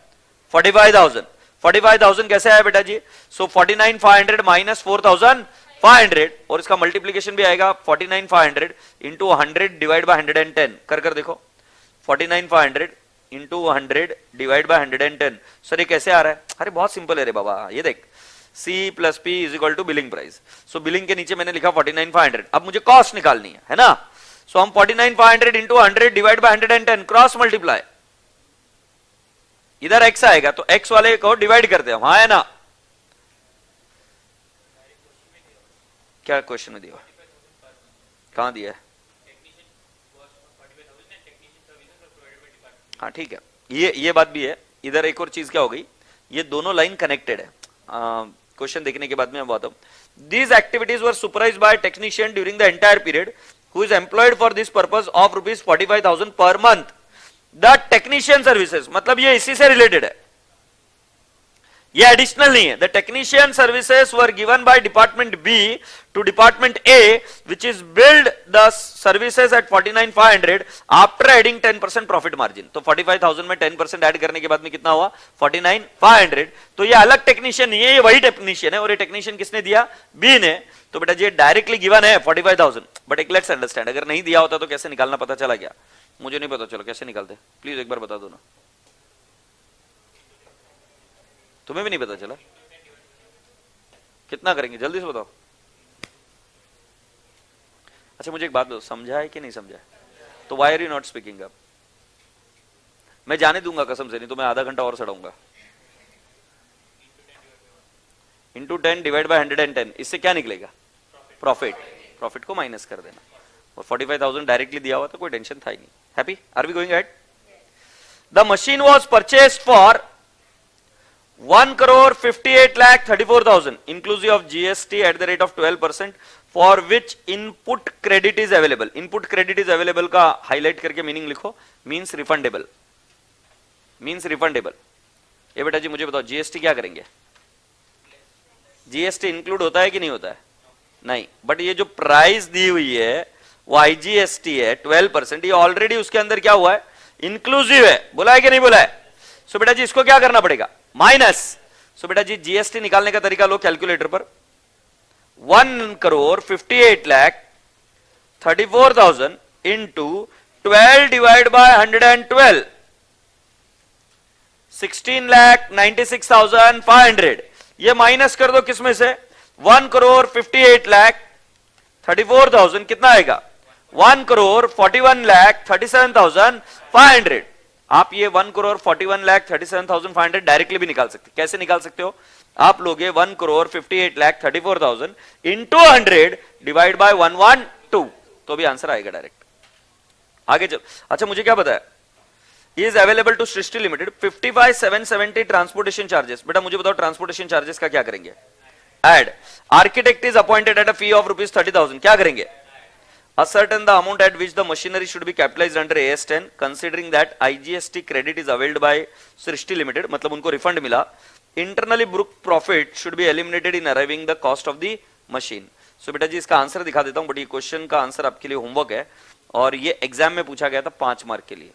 45,000। 45,000 कैसे आया बेटा जी? सो 49,500 माइनस 4,500, और इसका मल्टीप्लीकेशन भी आएगा 49,500 इंटू 100 डिवाइड बाय 110। कर देखो, 49,500 इंटू 100 डिवाइड बाय 110। सर ये कैसे आ रहा है? अरे बहुत सिंपल है रे बाबा, ये देख, C plus P is equal to billing price. So billing के नीचे मैंने लिखा 49,500, अब मुझे कॉस्ट निकालनी है ना? सो हम 49,500 into 100 divide by 110 cross multiply, इधर x आएगा तो x वाले को डिवाइड करते हैं, हाँ है ना? क्या क्वेश्चन में दिया? कहां दिया है? हाँ ठीक है, ये बात भी है। इधर एक और चीज क्या हो गई, ये दोनों लाइन कनेक्टेड है। क्वेश्चन देखने के बाद में मैं बताऊं, these activities were supervised by technician during the entire period who is employed for this purpose of ₹45,000 per month. The technician services, मतलब ये इसी से रिलेटेड है, ये एडिशनल नहीं है। The technician services were given by department B to department A which is billed the services at 49,500 after adding 10% profit margin. तो 45,000 में 10% ऐड करने के बाद में कितना हुआ? 49,500। तो ये अलग टेक्नीशियन नहीं है, ये वही टेक्नीशियन है, और ये टेक्नीशियन किसने दिया? बी ने। तो बेटा ये डायरेक्टली गिवन है 45,000, बट एक लेट्स अंडरस्टैंड, अगर नहीं दिया होता तो कैसे निकालना पता चला क्या? मुझे नहीं पता चला कैसे निकालते, प्लीज एक बार बता दो ना। तुम्हें भी नहीं पता चला? कितना करेंगे जल्दी से बताओ। अच्छा मुझे एक बात बताओ, समझा है कि नहीं समझा है? तो why are you not speaking up? मैं जाने दूंगा कसम से, नहीं तो मैं आधा घंटा और सड़ाऊंगा। इंटू 10 डिवाइड बाय 110, इससे क्या निकलेगा? प्रॉफिट। प्रॉफिट को माइनस कर देना, और 45,000 डायरेक्टली दिया हुआ तो कोई टेंशन था ही नहीं। Happy? Are we going ahead? The machine was purchased for 1,58,34,000 inclusive of GST at the rate of 12%, for which input credit is available. Input credit is available का हाईलाइट करके मीनिंग लिखो, मीन्स रिफंडेबल, मीन्स रिफंडेबल। ये बेटा जी मुझे बताओ, GST क्या करेंगे? GST include होता है कि नहीं होता है? नहीं, बट ये जो प्राइस दी हुई है वो आईजीएसटी है 12%, ये ऑलरेडी उसके अंदर क्या हुआ है? इंक्लूसिव है। बोला है कि नहीं बोला है? सो बेटा जी इसको क्या करना पड़ेगा? माइनस। सो बेटा जी जीएसटी निकालने का तरीका लो कैलकुलेटर पर, 1,58,34,000 इंटू 12 डिवाइड बाय 112, 16,96,500। ये माइनस कर दो किसमें से? 1,58,34,000 कितना आएगा? 1,41,37,500। आप ये 1,41,37,500 डायरेक्टली भी निकाल सकते। कैसे निकाल सकते हो? आप लोगे 1,58,34,000 इंटू 100 डिवाइड बाय 112, तो भी आंसर आएगा डायरेक्ट। आगे चल। अच्छा मुझे क्या पता है? Is available to Srishti Limited 55,770 transportation charges. बेटा मुझे बताओ ट्रांसपोर्टेशन चार्जेस का क्या करेंगे? Add. Architect is appointed at a fee of ₹30,000, क्या करेंगे? Ascertain the amount at which the machinery should be capitalized under AS10, considering that IGST credit is availed by Srishti Limited, मतलब उनको refund मिला। Internally booked profit should be eliminated in arriving the cost of the machine. So बेटा जी इसका answer दिखा देता हूं, but ये question का आंसर आपके लिए होमवर्क है, और ये एग्जाम में पूछा गया था 5 मार्क के लिए।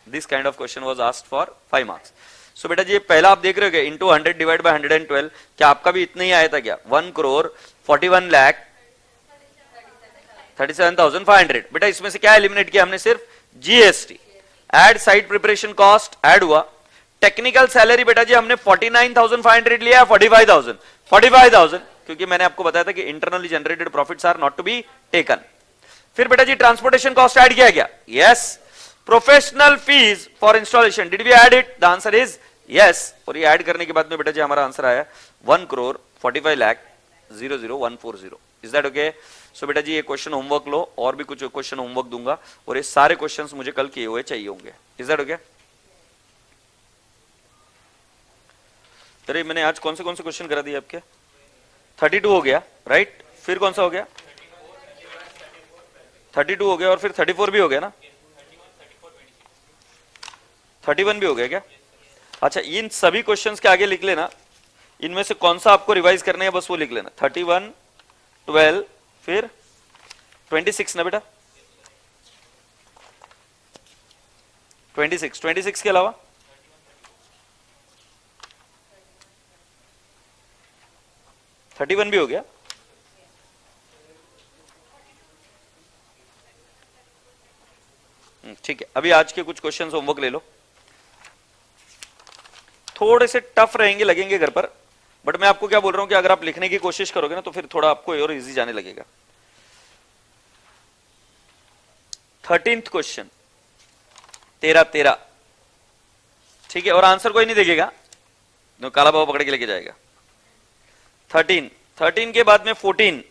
This kind of question was asked for 5 marks. So बेटा जी ये पहला आप देख रहे हो, इंटू 100 डिवाइड बाय 112, क्या आपका भी इतना ही आया था क्या? 1,41,37,500। बेटा इसमें से क्या एलिमिनेट किया हमने? सिर्फ GST. Add site preparation cost add हुआ। टेक्निकल सैलरी बेटा जी हमने 49,500 लिया, 45,000 क्योंकि मैंने आपको बताया था कि internally generated profits are not to be taken. फिर बेटा जी ट्रांसपोर्टेशन कॉस्ट ऐड किया गया, yes. Professional fees for installation, did we add it? The answer is yes. और ये ऐड करने के बाद में बेटा जी हमारा आंसर आया 1,45,00,000,00140। Is that okay? सो बेटा जी ये क्वेश्चन होमवर्क लो, और भी कुछ क्वेश्चन होमवर्क दूंगा, और ये सारे क्वेश्चंस मुझे कल किए हुए चाहिए होंगे। Is that okay? अरे मैंने आज कौन से क्वेश्चन करा दिए आपके? 32 हो गया, राइट? फिर कौन सा हो गया? 32 हो गया, और फिर 34 भी हो गया ना? 31 भी हो गया क्या? अच्छा, इन सभी क्वेश्चंस के आगे लिख लेना, इनमें से कौन सा आपको रिवाइज करना है, बस वो लिख लेना। 31, 12, फिर 26 ना बेटा? 26 के अलावा? थर्टी वन भी हो गया? ठीक है, अभी आज के कुछ क्वेश्चन होमवर्क ले लो, थोड़े से टफ रहेंगे, लगेंगे घर पर, बट मैं आपको क्या बोल रहा हूं कि अगर आप लिखने की कोशिश करोगे ना तो फिर थोड़ा आपको और इजी जाने लगेगा। 13th क्वेश्चन, 13, ठीक है, और आंसर कोई नहीं देखेगा, तो काला बाबा पकड़ के लेके जाएगा। 13 के बाद में 14,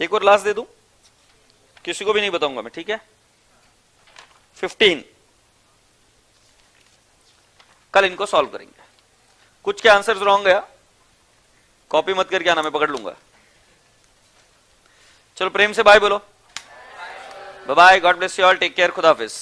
एक और लास्ट दे दूं, किसी को भी नहीं बताऊंगा मैं, ठीक है? 15, कल इनको सॉल्व करेंगे। कुछ के आंसर्स रॉन्ग गया, कॉपी मत करके आना, मैं पकड़ लूंगा। चलो प्रेम से बाय बोलो। Bye bye, God bless you all, take care, खुदा हाफिज।